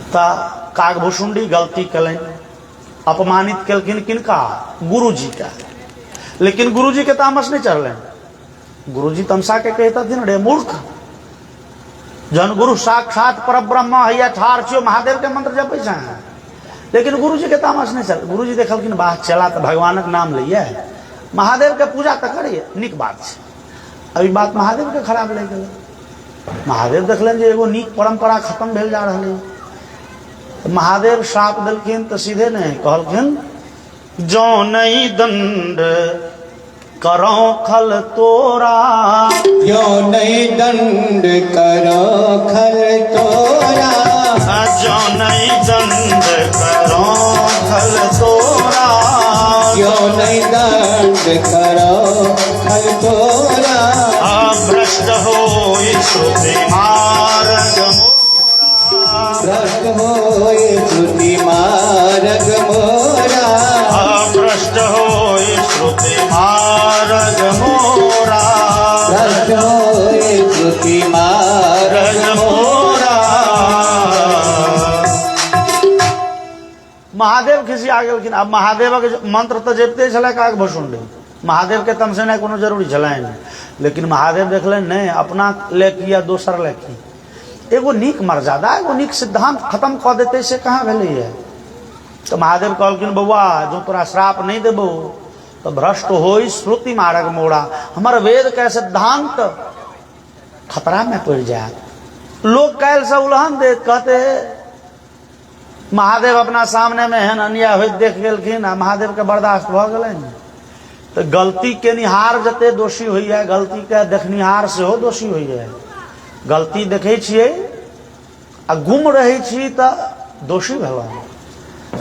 तो काकभूषुंडी गलती कलनि, अपमानित केलखिन किनका, गुरुजी का। लेकिन गुरुजी के तामस नहीं चढ़लनि। गुरुजी तमसा के कहता थी रे मूर्ख, जन गुरु साक्षात परब्रह्म है, ठार छियो महादेव के मंत्र जपै छै। लेकिन गुरुजी के तामस नहीं चल। गुरुजी देखलखिन बाह चला तो भगवानक नाम लइए, महादेव के पूजा तो करिए, नीक बात छै। अभी बात महादेव के खराब लग गेलै। महादेव देखलन जे एगो नीक परंपरा खत्म भेल जा रहलै। तो महादेव श्राप देलखिन, तो सीधे नहीं कहलखिन, जो नहीं दंड करो खल तोरा, जो नहीं दंड करो खल तोरा, जो नहीं दंड करो खल तोरा, जो नहीं दंड करो खल तोरा। भ्रष्ट हो श्रुति मार्ग मोरा, भ्रष्ट हो श्रुति मार्ग मोरा, भ्रष्ट हो श्रुति मार्ग मोरा, भ्रष्ट हो श्रुति मार्ग मोरा। महादेव खिसी आ गेलखिन। अब महादेव के मंत्र तो जपते छलै काकभूषुंडी, महादेव के तमसे नहीं कोनो जरूरी छलै। लेकिन महादेव देखले नहीं अपना ले किया दोसर ले की। एगो नीक मर्यादा, एगो नीक सिद्धांत खत्म कऽ देते से कहाँ भेलै है। तो महादेव कहलखिन बउआ, जो तोरा श्राप नहीं देबो तो भ्रष्ट होई श्रुति मार्ग मोड़ा, हमार वेद के सिद्धांत खतरा में पड़ जाए। लोग काल से उल्हन दे कहते महादेव अपना सामने में हेन अन्याय होइत देख गेलखिन, आ महादेव के बर्दाश्त भ गेलनि। तो गलती के निहार जते दोषी होइए, गलती के देखनिहार सेहो दोषी होइए। गलती देखै छियै आ गुम रहै छी तऽ दोषी भेलहुँ।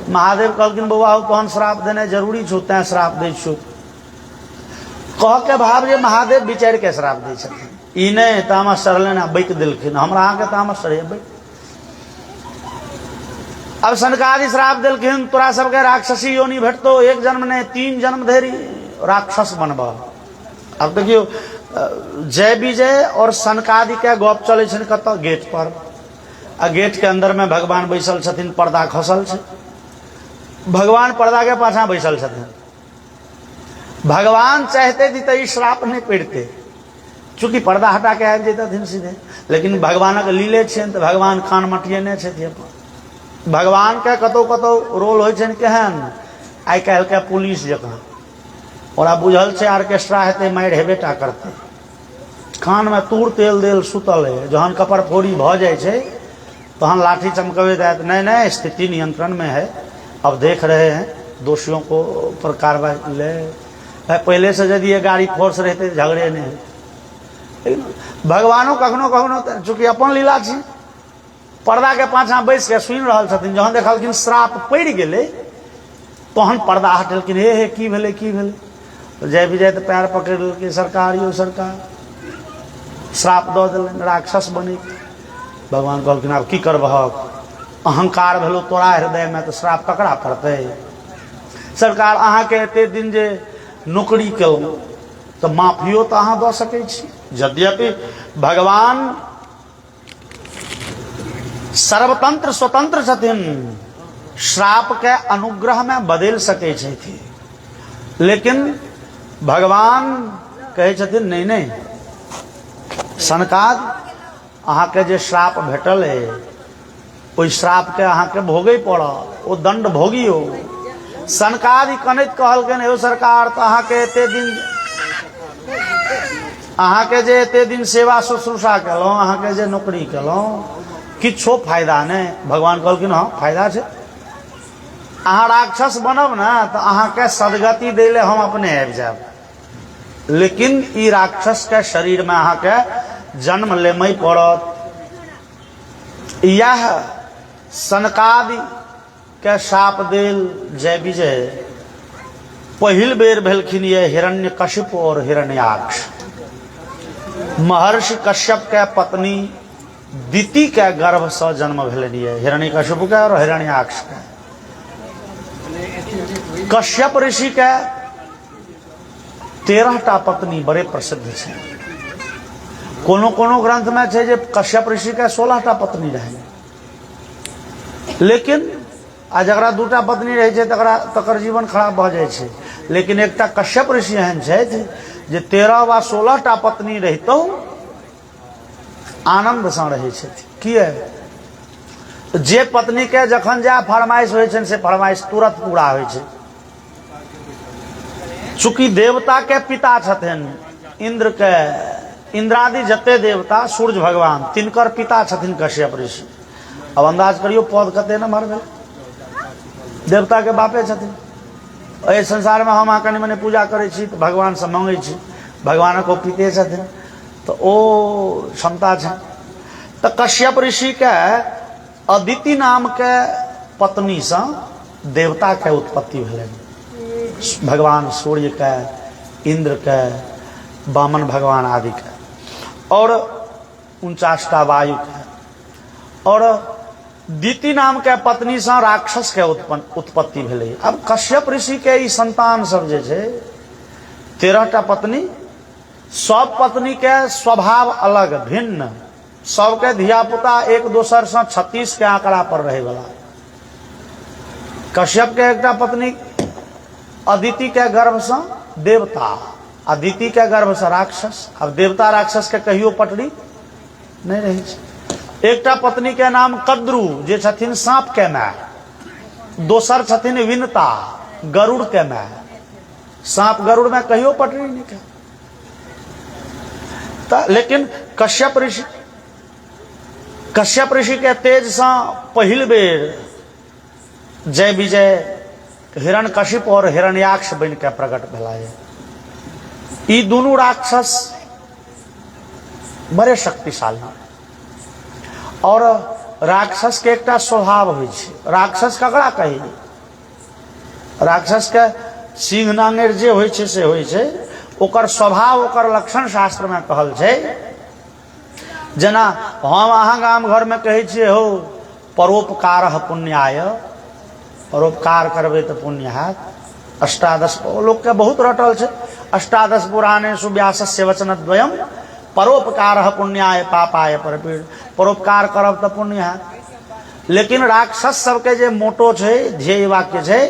महादेव कहलखिन बउआ हो तहन श्राप देने जरूरी छौ, तैं श्राप दै छौ। कह के भाव जे महादेव विचारि के श्राप दै छथिन, ई नहि तामस चढ़लनि आ बैक देलखिन। हमरा अहाँके तामस चढ़ैए बैक। अब सनकादि श्राप देलखिन, तोरा सबके राक्षसी योनि भेटतो, एक जन्म ने 3 जन्म धरि राक्षस बनबह। अब देखियो जय विजय और सनकादि के गप चलै छनि कतऽ, गेट पर। आ गेट के अंदर में भगवान बैसल छथिन, पर्दा खसल छै। भगवान पर्दा के पाछा बैसल छथिन। भगवान चाहते थी तो ई श्राप नहीं पड़ते, चूंकि पर्दा हटा के आबि जैतथिन सीधे। लेकिन भगवानक लीले छनि तो भगवान कान मटियेने छथि अपन। भगवान के कतौ कतौ रोल होइ छनि केहन, आइ काल्हि के पुलिस जकाँ। ओरा बुझल छै ऑर्केस्ट्रा हेतै, मारि हेबेटा करतै। कान में तूर तेल देल सुतल है, जहन कपर फोड़ी भ जाए छै तहन लाठी चमकबैत आयत, नहीं नहीं स्थिति नियंत्रण में है, अब देख रहे हैं दोषियों को पर कार्रवाई ले। पहले से यदि ये गाड़ी फोर्स रहते झगड़े नहीं। लेकिन भगवानो कखनो कखनो चूंकि अपन लीला छी, पर्दा के पाछा बैस के सुनि रहल छथिन। जहन देखलखिन श्राप पड़ि गेलै तहन पर्दा हटेलखिन, हे की भेलै की भेलै। तो जय विजय तो पैर पकड़ि लेलकै, सरकार यौ सरकार श्राप दऽ देलनि, राक्षस बनै। भगवान कहलखिन आब की करबहक, अहंकार भेलो तोरा हृदय में, तो श्राप ककरा पड़तै। सरकार अहाँके एते दिन जे नौकरी केलहुँ तो माफियो तो अहाँ दऽ सकै छी। यद्यपि भगवान सर्वतंत्र स्वतंत्र छथिन, श्राप के अनुग्रह में बदल सके छथि, लेकिन भगवान कहै छथिन नहीं नहीं, सनकाद अहाँके जे श्राप भेटल है ओहि श्राप के अहाँके भोगै पड़त, ओ दंड भोगियो। सनकादि कनैत कहलखिन हे सरकार, तऽ अहाँके एते दिन अहाँके जे एते दिन सेवा शुश्रूषा केलहुँ, अहाँके जे नौकरी केलहुँ, किछो फायदा नहीं। भगवान कहलखिन हाँ फायदा छै, अहाँ राक्षस बनब ना तऽ अहाँके सदगति दै ले हम अपने आबि जायब, लेकिन ई राक्षस के शरीर में अहाँके जन्म लेमय पड़त। यह सनकादि के शाप देल जय विजय पहिल बेर भेलखिन ये हिरण्यकशिप और हिरण्याक्ष। महर्षि कश्यप के पत्नी दिति के गर्भ से जन्म भेलनि ये, हिरण्यकशिप के और हिरण्याक्ष के। कश्यप ऋषि के 13टा पत्नी बड़े प्रसिद्ध है। कोनो कोनो ग्रंथ में है जे कश्यप ऋषि के 16टा पत्नी रहे, लेकिन आ जकरा 2टा पत्नी रहे छै तकर जीवन खराब भ जाए छै। लेकिन एकटा कश्यप ऋषि एहन छै जे 13 वा 16टा पत्नी रहितो आनंद से रहे छै। किए? जे पत्नी के जखन जा फरमाइश होइ छै से फरमाइश तुरंत पूरा होइ छै। चूंकि देवता के पिता छथिन इंद्र के, इंद्रादि जते देवता, सूर्य भगवान, तिनकर पिता छथिन कश्यप ऋषि। अब अंदाज करियो पद कते नम्हर भेल, देवता के बापे छथिन। एहि संसार में हम कनि मने पूजा करै छी तऽ भगवान से मांगै छी, भगवान को पिते छथिन तऽ ओ क्षमता छै। तऽ कश्यप ऋषि के अदिति नाम के पत्नी से देवता के उत्पत्ति भेलनि। भगवान सूर्य के, इंद्र के, वामन भगवान आदि के, और 49टा वायु के, और दिति नाम के पत्नी से राक्षस के उत्पत्ति भेलै। अब कश्यप ऋषि के ई संतान सब जे छै 13टा पत्नी, सब पत्नी के स्वभाव अलग भिन्न, सबके धियापुता एक दोसर से 36 के आंकड़ा पर रहे वाला। कश्यप के एकटा पत्नी अदिति के गर्भ से देवता, अदिति के गर्भ से राक्षस। अब देवता राक्षस के कहियो पटरी नहीं रही छै। एकटा पत्नी के नाम कद्रु, जे छथिन सांप के माय, दोसर छथिन विनता, गरुड़ के माय। सांप गरुड़ में कहियो पटरी नहीं के। लेकिन कश्यप ऋषि के तेज से पहिल बेर जय विजय हिरण्यकशिप और हिरण्याक्ष बन के प्रकट भेला है। ई दुनू राक्षस बड़े शक्तिशाली, और राक्षस के एकटा स्वभाव होइ छै। राक्षस ककरा कही? राक्षस के सिंह नांगेर जे होइ छै से होइ छै, ओकर स्वभाव, ओकर लक्षण शास्त्र में कहल छै। जेना हम अहाँ गाम घर में कहै छियै हो परोपकार पुण्याय, परोपकार करबै तऽ पुण्य हैत। अष्टादश लोक के बहुत रटल छै, अष्टादश पुराणेषु व्यासस्य वचनद्वयम् परोपकार पुण्याय पापाय परपीड़। परोपकार करब तऽ पुण्य हैत। लेकिन राक्षस सबके जे मोटो छै, ध्येय वाक्य छै,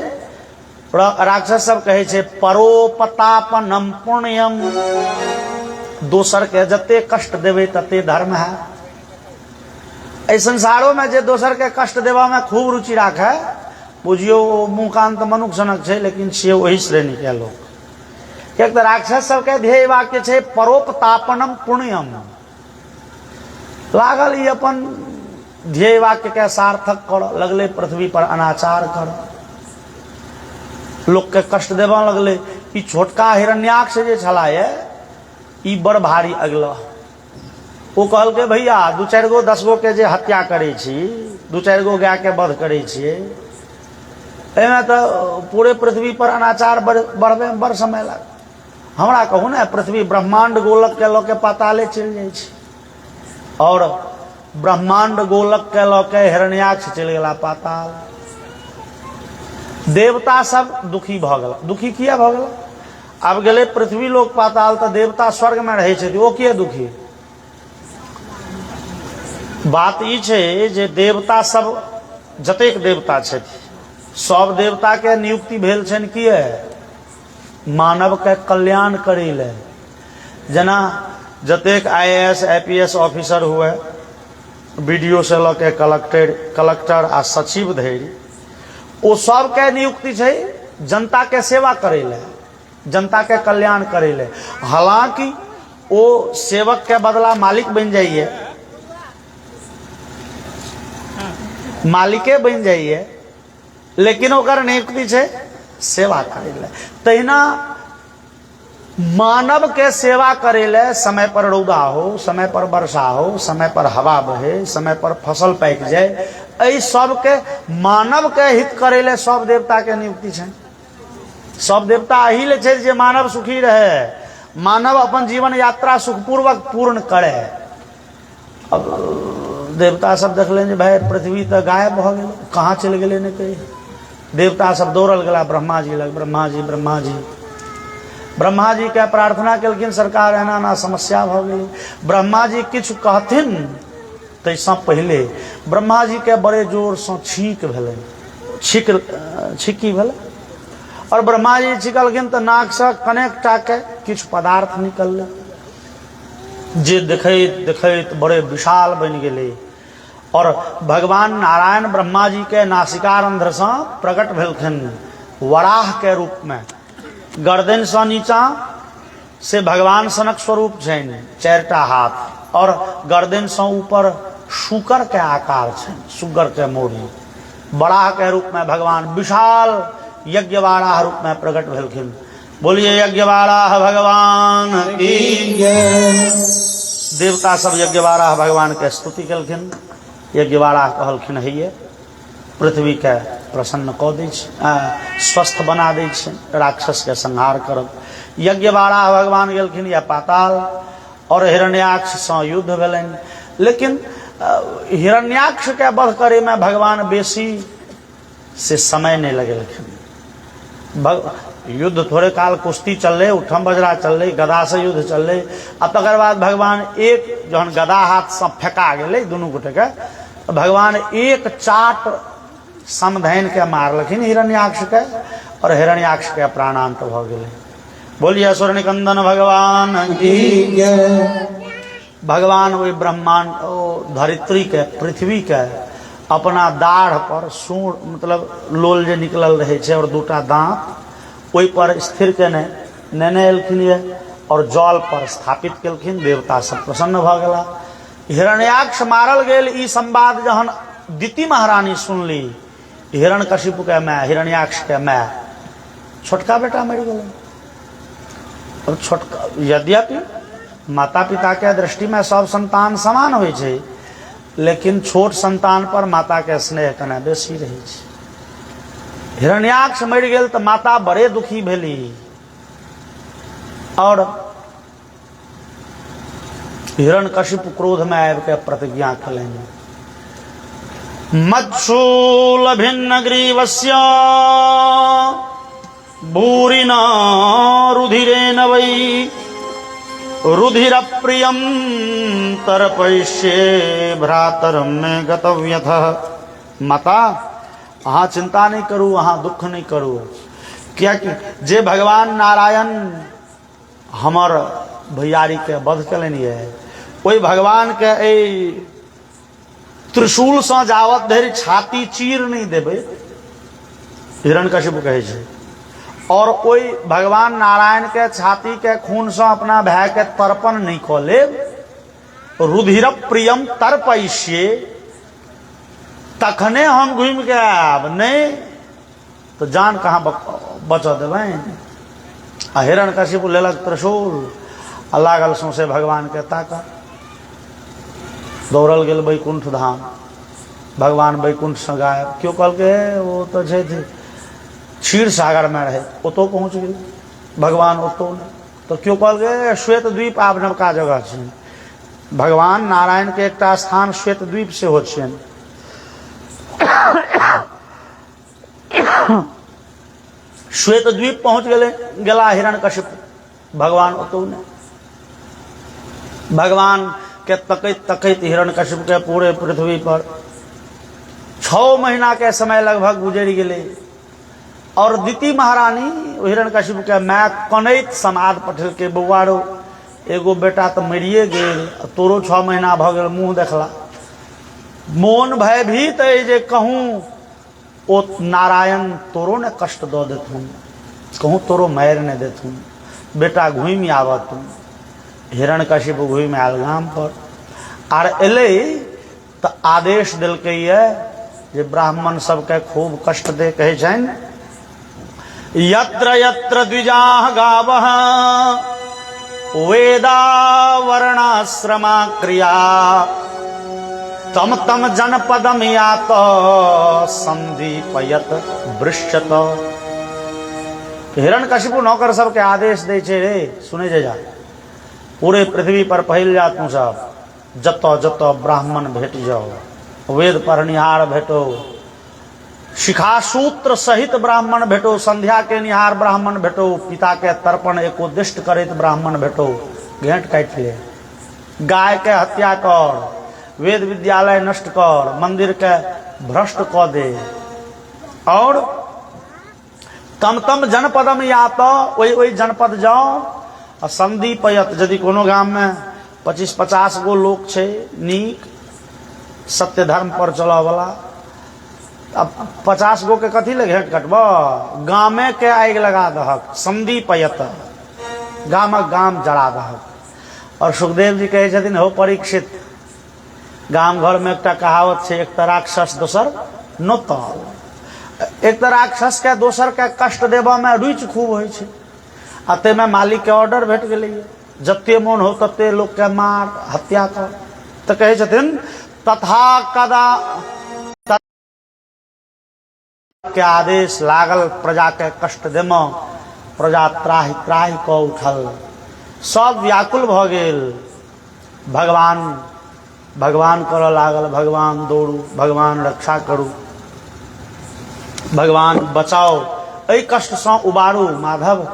राक्षस सब कहै छै परोपतापनम पुण्यम। दोसर के जते कष्ट देबै तते धर्म है। एहि संसारो में जे दोसर के कष्ट देवा में खूब रुचि राखे, बुझियो मुँह कान तऽ मनुख सनक छै, लेकिन छियै वही श्रेणी के लोग। एक तऽ राक्षस सबके ध्येय वाक्य छै परोपतापनम पुण्यम। लागल ई अपन ध्येय वाक्य के सार्थक कर लगले, पृथ्वी पर अनाचार कर, लोग के कष्ट देवा लगले। ई छोटका हिरण्याक्ष जे छला है, ई बड़ भारी अगला। वो कहल के भैया 2-4 गो 10 गो के जे हत्या करे छी, 2-4 गो गाय के वध करे छिए, एमे तो पूरे पृथ्वी पर अनाचार बढ़बे में बड़ समय लाग। हमरा कहू ने, पृथ्वी ब्रह्मांड गोलक के लऽ के पाताले चलि जाइ छै, और ब्रह्मांड गोलक के लऽ के हिरण्याक्ष चलि गेला पाताल। देवता सब दुखी भ गेल। दुखी किया भ गेल? अब गेले पृथ्वी लोक पाताल, तो देवता स्वर्ग में रहे छै, ओ किया दुखी? बात ई छै जे देवता सब, जतेक देवता छथि सब देवता के नियुक्ति भेल छन किए मानव के कल्याण करे ले। जना जतेक IAS IPS ऑफिसर हुए, BDO से लऽ के कलेक्टर आ सचिव धरि, ओ सब के नियुक्ति छै जनता के सेवा करे ले, जनता के कल्याण करे ले। हालांकि ओ सेवक के बदला मालिक बन जाइए, मालिके बन जाइए, लेकिन ओकर नियुक्ति छै सेवा करे ले। तहिना मानव के सेवा करे ले समय पर रौदा हो, समय पर वर्षा हो, समय पर हवा बहे, समय पर फसल पाक जाए, एहि सब के मानव के हित करे ले सब देवता के नियुक्ति छै। सब देवता एही ले छै जे मानव सुखी रहे, मानव अपन जीवन यात्रा सुखपूर्वक पूर्ण करे। अब देवता सब देखलें जे भाई पृथ्वी तो गायब भ गेल, कहाँ चल गेले ने कही। देवता सब दौड़ल गेला ब्रह्मा जी लग, ब्रह्मा जी ब्रह्मा जी के प्रार्थना केलखिन, सरकार एना एना समस्या भ गेल। ब्रह्मा जी किछु कहथिन तैसा पहले ब्रह्मा जी के बड़े जोर से छींक भेलै, छिक्की भेलै, और ब्रह्मा जी छिकलखिन तो नाक से कनेकटा के किछु पदार्थ निकललै, जे देखैत देखैत बड़े विशाल बन गेलै। और भगवान नारायण ब्रह्मा जी के नासिकारंध्र से प्रकट भेलखिन वराह के रूप में। गर्दन से नीचा से भगवान सनक स्वरूप छनि, 4टा हाथ, और गर्दन से ऊपर शुकर के आकार छनि, सुगर के मोड़ी। वराह के रूप में भगवान विशाल यज्ञवाराह रूप में प्रकट भेलखिन। बोलिए यज्ञवाराह भगवान की जय। देवता सब यज्ञवाराह भगवान के स्तुति केलखिन। यज्ञवाराह कहलखिन है पृथ्वी के प्रसन्न कऽ दै छै, स्वस्थ बना दै छै, राक्षस के संहार करब। यज्ञवाराह भगवान गेलखिन या पाताल, और हिरण्याक्ष से युद्ध भेलनि। लेकिन हिरण्याक्ष के वध करे में भगवान बेसी से समय नहीं लगेलखिन। युद्ध थोड़े काल कुश्ती चलले, उठम बजरा चलले, गदा से युद्ध चलले। अब तकर बाद भगवान एक जहन गदा हाथ से फेंका गेले दुनू गोटे के, भगवान एक चाट समधैन के मारलखिन हिरण्याक्ष के, और हिरण्याक्ष के प्राणांत भ गेले। बोलिए असुर निकंदन भगवान की जय। भगवान वही ब्रह्मांड धरित्री के, पृथ्वी के अपना दाढ़ पर सूढ़ मतलब लोल जे निकलल रहे छै, और 2टा दांत ओहि पर स्थिर के नेने एलखिन ये, और जल पर स्थापित केलखिन। देवता सब प्रसन्न भ गेला। हिरण्याक्ष मारल गेल, ई संवाद जहन दिति महारानी सुनली, हिरण्यकशिपु के माय, हिरण्याक्ष के माय, छोटका बेटा मरि गेल। और छोटका, यद्यपि माता पिता के दृष्टि में सब संतान समान होइ छै, लेकिन छोट संतान पर माता के स्नेह कने बेसी रहे छै। हिरण्याक्ष मरि गेल तो माता बड़े दुखी भेली, और हिरण्यकशिपु क्रोध में आबि के प्रतिज्ञा कलनि, मत्सूल भिन्न ग्रीवस्य भूरिना रुधिरेण वै रुधिर प्रियम तर्पयिष्ये भ्रातरम में गतव्यथ। माता अहाँ चिंता नहीं करू, अहाँ दुख नहीं करू, क्या कि जे भगवान नारायण हमर भैयारी के वध कलनि है, ओहि भगवान के त्रिशूल से जावत धरि छाती चीर नहीं देबे, हिरण्यकशिपु कहै छै, और ओहि भगवान नारायण के छाती के खून से अपना भाई के तर्पण नहीं कऽ लेब, रुधिर प्रियम तर्पयिष्ये, तखने हम घूम के आब, नहीं तो जान कहाँ बचऽ देबै। आ हिरण्यकशिपु लेलक त्रिशूल आ लागल सौंसे भगवान के ताकऽ। दौड़ल गेल वैकुंठ धाम, भगवान वैकुंठ से गायब। क्यों कहलकै वो तो छै क्षीर सागर में रहे, ओतो पहुंच गेल भगवान, ओतो नहीं तो क्यों कहलकै श्वेत द्वीप आब नवका जगह छै। भगवान नारायण के एकटा स्थान श्वेत द्वीप से हो छै। श्वेत द्वीप पहुंच गेला हिरण्यकशिपु, भगवान ओतो नहीं। भगवान के तकैत तकैत हिरण्यकशिपु के पूरे पृथ्वी पर 6 महीना के समय लगभग गुजरि गेले। और दीति महारानी हिरण्यकशिपु के मैं कनैत समाद पठल के बौआरो एगो बेटा तो मरिए गेल, तोरो 6 महीना भ गेल, मुंह देखला। मोन भयभीत है जे कहूँ ओ नारायण तोरो ने कष्ट दो देथुन, कहूँ तोरो मार ने देथुन, बेटा घूमि आवत। हिरण्यकशिपु घूमि आयल गाम पर आर एले तो आदेश दिलकै ये जे ब्राह्मण सबके खूब कष्ट दे, कहे छन यत्र यत्र द्विजाः गावः वेदा वर्णाश्रमा क्रिया तम तम जनपदम यात संदीपयत वृश्यत। हिरण्यकशिपु नौकर सबके आदेश दे छे, रे सुने जा पूरे पृथ्वी पर फैल जा तू सब, जतो जतो ब्राह्मण भेट जाओ, वेद पढ़निहार भेटो, शिखासूत्र सहित ब्राह्मण भेटो, संध्या के निहार ब्राह्मण भेटो, पिता के तर्पण एकोदिष्ट करैत ब्राह्मण भेटो, घेंट काट ले, गाय के हत्या कर, वेद विद्यालय नष्ट कर, मंदिर के भ्रष्ट क दे, और तम तम जनपदम या तो वही जनपद जाओ। और संदीपयत यदि कोनो गाम में 25-50 गो लोग छे नीक सत्य धर्म पर चला वाला, अब 50 गो के कथी ले घेंट कटब, गामे के आग लगा दहक, संदीपयत गामक गाम जड़ा दहक। और सुखदेव जी कहे छथिन हो परीक्षित, गाम घर में एकटा कहावत छे, एक तो राक्षस दोसर नोतल। एक तो राक्षस के दोसर के कष्ट देबा में रुचि खूब होइ छे, अते में मालिक के ऑर्डर भेट गेलै, जते मोन हो तते लोग के मार हत्या कर। तो कहे छथिन तथा कदा के आदेश लागल प्रजा के कष्ट देम, प्रजा त्राहि त्राहि क उठल, सब व्याकुल भ गेल। भगवान भगवान करऽ लागल, भगवान दौड़ू, भगवान रक्षा करू, भगवान बचाओ, एहि कष्ट से उबारू। माधव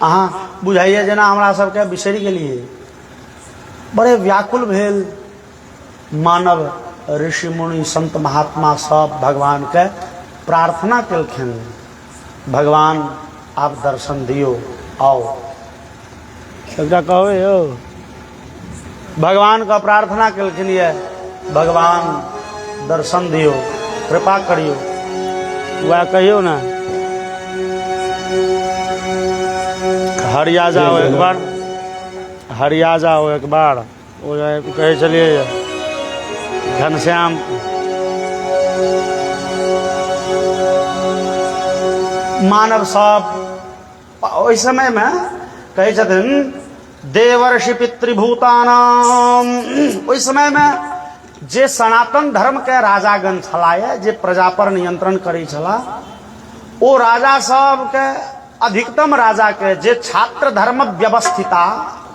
अहाँ बुझाइए जेना हमरा सबके बिसरि गेलिए, बड़े व्याकुल भेल। मानव ऋषि मुनि संत महात्मा सब भगवान के प्रार्थना केलखिन, भगवान आप दर्शन दियो, आओ एकटा कहो यौ, भगवान का प्रार्थना केलखिन ये, भगवान दर्शन दियो, कृपा करियो, वह कहियो ना हरिया जाओ एक बार, हरिया जाओ एक बार। वो कहे चलिए घनश्याम मानव सब ओहि समय में कहे छथिन देवर्षि पितृभूतानाम, ओहि समय में जे सनातन धर्म के राजागण छलाए, जे प्रजा पर नियंत्रण करै छला, ओ राजा सब के अधिकतम राजा के जे छात्र धर्म व्यवस्थिता,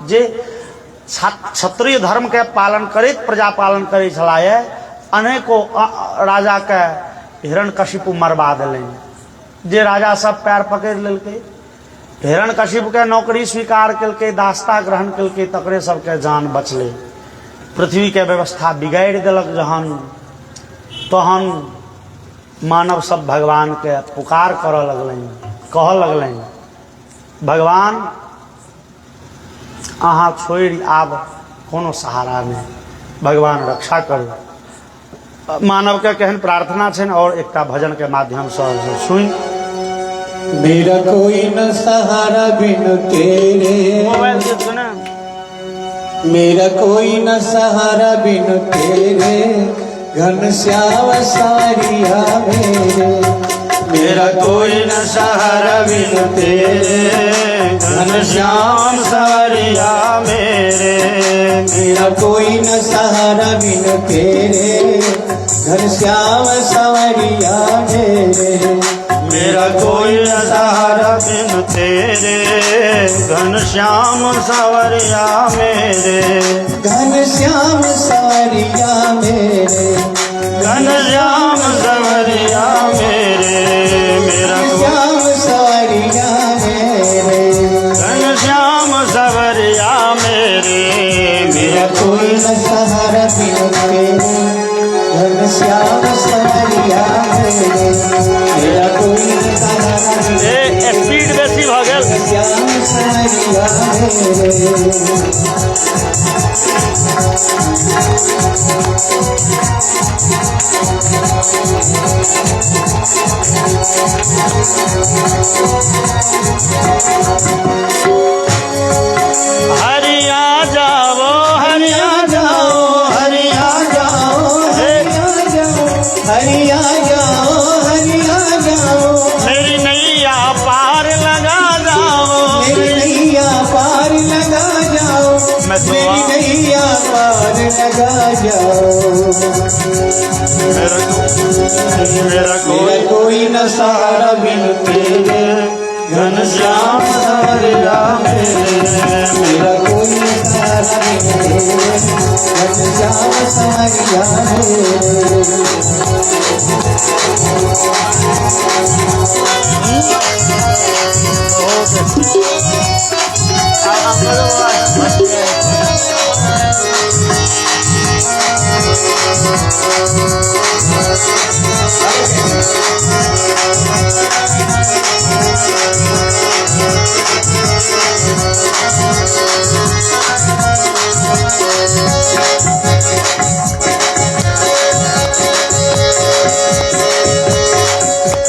जे क्षत्रिय धर्म के पालन करैत प्रजा पालन करै छलाए, अनेको राजा के हिरण्यकशिपु मरवा देलनि। जे राजा सब पैर पकड़ि लेलकै, हिरण्यकशिपु के नौकरी स्वीकार केलकै, दास्ता ग्रहण केलकै, तकरे सबके जान बचलै। पृथ्वी के व्यवस्था बिगाड़ि देलक जहन, तहन मानव सब भगवान के पुकार करऽ लगलनि, कहऽ लगलनि भगवान अहाँ छोड़ि आब कोनो सहारा नहीं, भगवान रक्षा करू। मानव के केहन प्रार्थना छनि, और एकटा भजन के माध्यम से सुनि। मेरा कोई न सहारा बिन तेरे, मोबाइल से सुने, मेरा कोई न सहारा बिन तेरे, घनश्याम सारिया मेरे। मेरा कोई न सहारा बिन तेरे, घनश्याम सारिया मेरे। मेरा कोई न सहारा बिन तेरे, घनश्याम सारिया मेरे। मेरा कोई न सहारा बिन तेरे, घनश्याम सावरिया मेरे। घनश्याम सारिया मेरे, घनश्याम सावरिया मेरे। मेरा श्याम सारिया मेरे, घनश्याम सावरिया मेरे। मेरा कोई न सहारा बिन तेरे, घनश्याम सारिया मेरे। मेरा कोई न सहारा बिन सवरिया मेरे। हरिया जाओ हरिया जाओ हरिया जाओ हरिया जाओ हरिया जाओ हरिया जाओ मेरी नैया पार लगा जाओ मेरी नैया पार लगा जाओ मैं तो मेरी नैया पार लगा जाओ। मेरा कोई न सहारा बिन तेरे घनश्याम सवरिया मेरे। मेरा कोई न सहारा बिन तेरे घनश्याम सवरिया मेरे।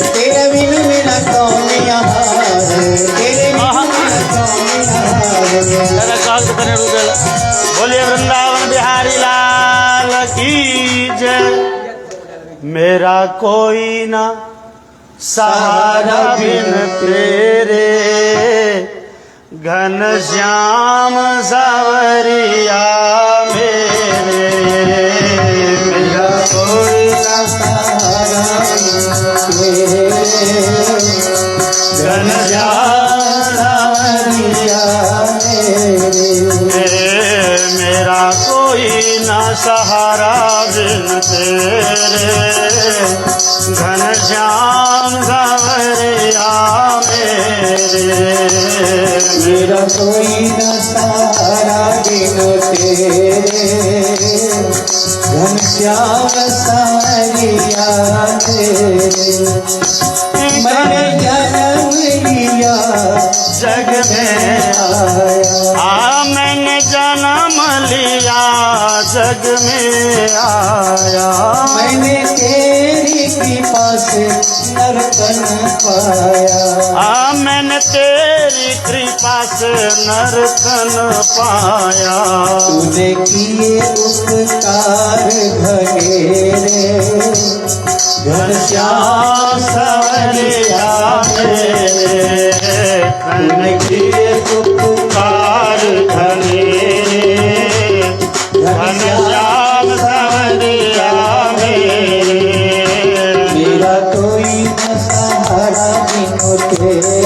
तेरे बिन मेरा कौन यहाँ है, तेरे बिन मेरा कौन यहाँ है। बोलिए वृंदावन बिहारी लाल की जय। मेरा कोई ना सहारा बिन तेरे घनश्याम सवरिया मेरे। मेरा कोई न सहारा मेरे घनश्याम सवरिया मेरे। मेरा कोई ना सहारा बिन तेरे घनश्याम सवरिया मेरे। मेरा कोई न सहारा बिन तेरे घनश्याम सवरिया मेरे। मैंने जन्म लिया जग में आया, मैंने जन्म लिया जग में आया। मैंने तेरी कृपा से नर्तन पाया। मैंने तेरी कृपा से नर्तन पाया। तूने किए उपकार घनेरे घनश्याम सवरिया मेरे। तूने किए उपकार घनेरे घनश्याम सवरिया मेरे। मेरा कोई न सहारा बिन तेरे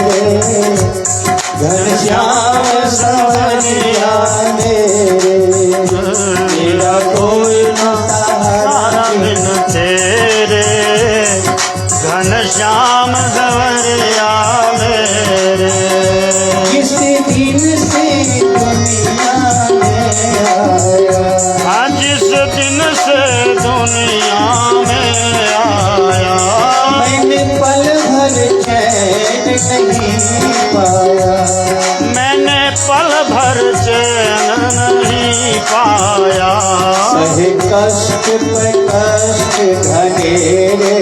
घनश्याम सवरिया मेरे। मेरा कोई न सहारा बिन तेरे घनश्याम सवरिया मेरे। जिस दिन से दुनिया में आया, जिस दिन से दुनिया में आया। मैंने पल भर चैन नहीं पाया। मैंने पल भर चैन नहीं पाया। सहे कष्ट पे कष्ट घनेरे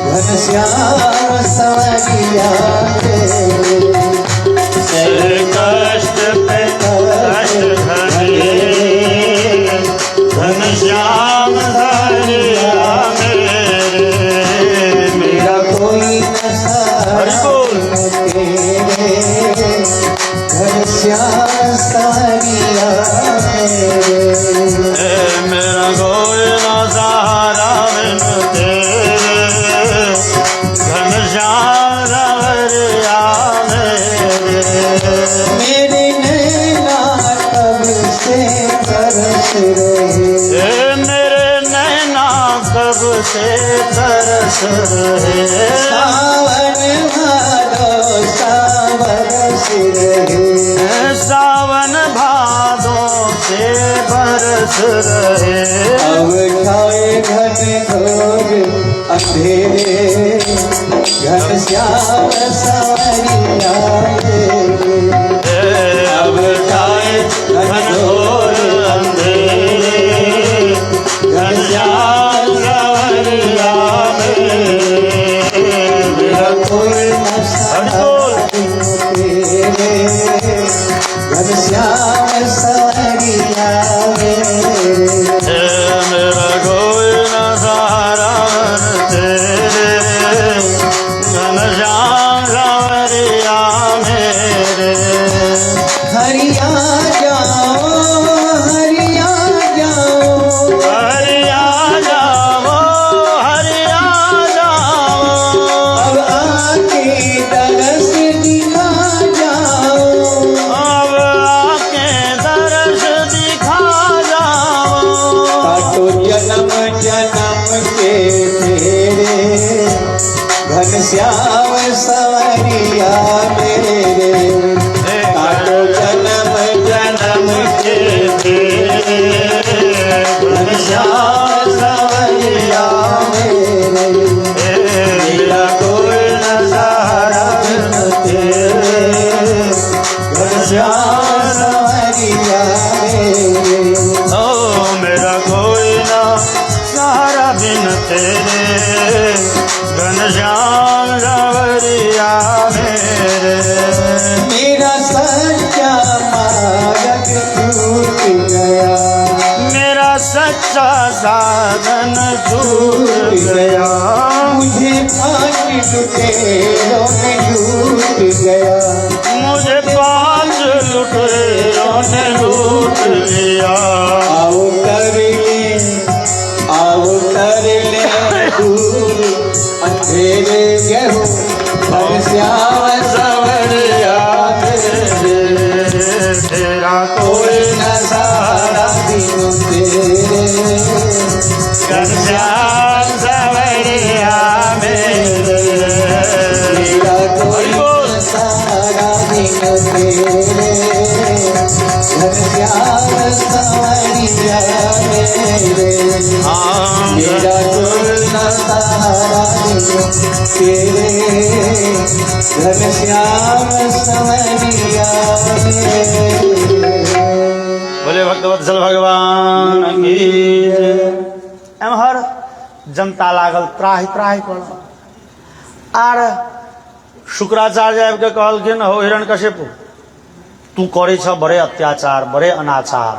घनश्याम सवरिया मेरे। सहे कष्ट पे कष्ट घनेरे घनश्याम सवरिया मेरे। मेरा कोई न सहारा तेरे घनश्याम सवरिया मेरे। मेरा कोई ना सहारा बिन तेरे घनश्याम सवरिया मेरे। मेरे नैना कब से तरस रहे, मेरे नैना कब से तरस रहे। सावन भादो सावरस रहे। सावन भादों से बरस रहे। अब छाए घन घोर अंधेरे घनश्याम सवरिया मेरे। सवरिया मेरे मेरा कोई न सहारा तेरे घनश्याम सवरिया मेरे हरिया जाओ हरिया जाओ हरिया जाओ हरिया जाओ अब आके दरस दिखा जाओ अब आके दर्श दिखा जाओ काटो जन्म जन्म के तेरे घनश्याम सवरिया मेरे काटो जन्म जन्म के घनश्याम सवरिया मेरे मेरा कोई न सहारा बिन तेरे घनश्याम सवरिया मेरे ओ मेरा कोई ना सहारा बिन तेरे घनश्याम सवरिया मेरे मेरा सच्चा मार्ग छूट गया मेरा सच्चा साधन छूट गया मुझे पांच लुटेरों ने लूट गया मुझे 5 लुटेरों ने लूट लिया आओ कर ले दूर अंधेरे गहू घनश्याम सवरिया मेरे तेरा कोई न सहारा बिनु तेरे घनश्याम सवरिया मेरे मेरा कोई न सहारा बिनु तेरे घनश्याम सवरिया मेरे मेरा कोई न सहारा बिनु तेरे घनश्याम सवरिया मेरे बोले भक्तवत्सल भगवान की जय। एम्हर जनता लागल त्राहि त्राहि कर आर शुक्राचार्य आबि के कहलखिन हो हिरण्यकशिपु तू करे छ बड़े अत्याचार बड़े अनाचार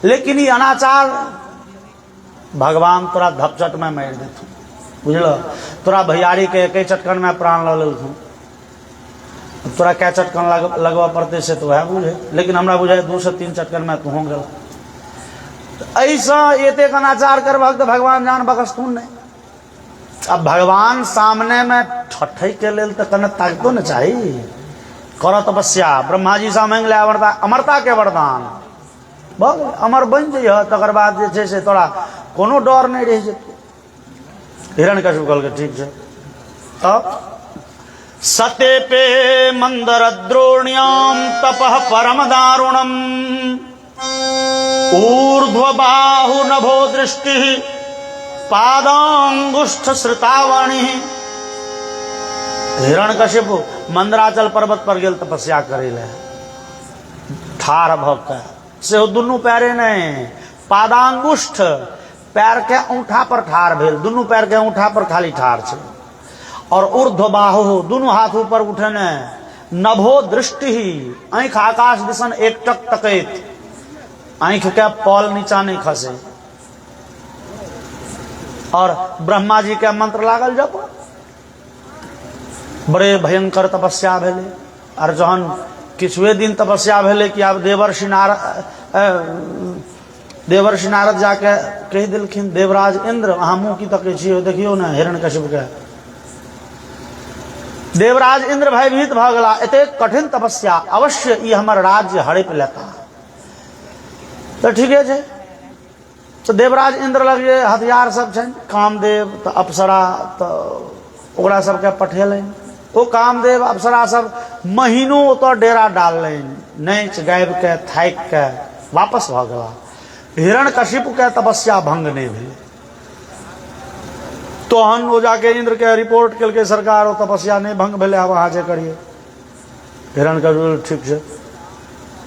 लेकिन ई अनाचार भगवान तोरा धपचट में मारि देथु बुझल तोरा भैयारी के एक चटकन में प्राण ल लेलखुन तोरा क्या चटकन लगवा पड़ते से तो वह बुझे लेकिन हमरा बुझाए 2 से 3 चटकन में तू हो गल ऐसा एतेक अनाचार कर भक्त भगवान जान बकस्तून नहीं अब भगवान सामने में ठठई के लेल तो कने ताकतो न चाहिए कर तपस्या ब्रह्मा जी से मांग ले अमरता के वरदान बहुत अमर बन जाइ तकर बाद जे छै से तोरा कोनो डर नहीं रह जेतौ हिरण्यकशिपु कहलकै ठीक छै तब सते पे मंदर द्रोण्याम तपः परम दारुणम ऊर्ध्व बाहु नभो दृष्टि पादांगुष्ठ श्रुतावणी हिरण्यकशिपु मंदराचल पर्वत पर गेल तपस्या करे ले ठार भ के से दुनू पैरे नहीं पादांगुष्ठ पैर के औंठा पर ठार भेल दुनू पैर के औंठा पर खाली ठार छै और ऊर्ध्व बाहु दोनों हाथ ऊपर उठने नभो दृष्टि ही आंख आकाश दिशन एकटक तकैत आंख के पौल नीचा नहीं खसे और ब्रह्मा जी के मंत्र लागल जप बड़े भयंकर तपस्या भेले और जहन किछुए दिन तपस्या भेले कि आब देवर्षि नारद जाके कह दिलखिन देवराज इंद्र अहाँ मुँह की तकै छियै देखियो ना हिरण्यकशिपु के देवराज इंद्र भयभीत भ गेला एते कठिन तपस्या अवश्य ई हमर राज्य हड़प लेता तो ठीके छै तो देवराज इंद्र लग जे हथियार सब छन कामदेव तो अप्सरा तो ओकरा सबके पठेलनि ओ कामदेव अप्सरा सब महीनों तो डेरा डाललनि नैच गाबि के थाकि के वापस भ गेला हिरण्यकशिपु के तपस्या भंग नहीं भेल तहन वो जाके इंद्र के रिपोर्ट कल सरकार वो तपस्या नहीं भंग भेले आब अहाँ जे करिए हिरण्यकशिपु ठीक है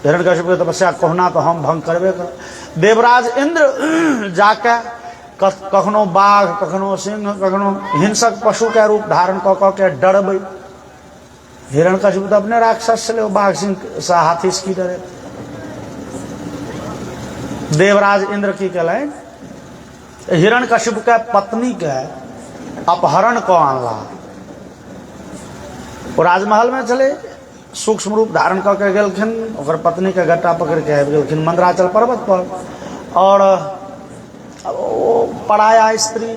हिरण्यकशिपु के तपस्या कहना तो हम भंग करबे कर देवराज इंद्र जाके कखनो बाघ कखनो सिंह कखनो हिंसक पशु के रूप धारण क के डरबै हिरण्यकशिपु तो अपने राक्षस छलै बाघ सिंह से हाथी से की डरे देवराज इंद्र की कहलन हिरण्यकशिपु के पत्नी के अपहरण को आनला। वो राजमहल में चले सूक्ष्म रूप धारण करके गेलखिन, ओकर पत्नी के गट्टा पकड़ के आबि गेलखिन मंदराचल पर्वत पर। और वो पराया स्त्री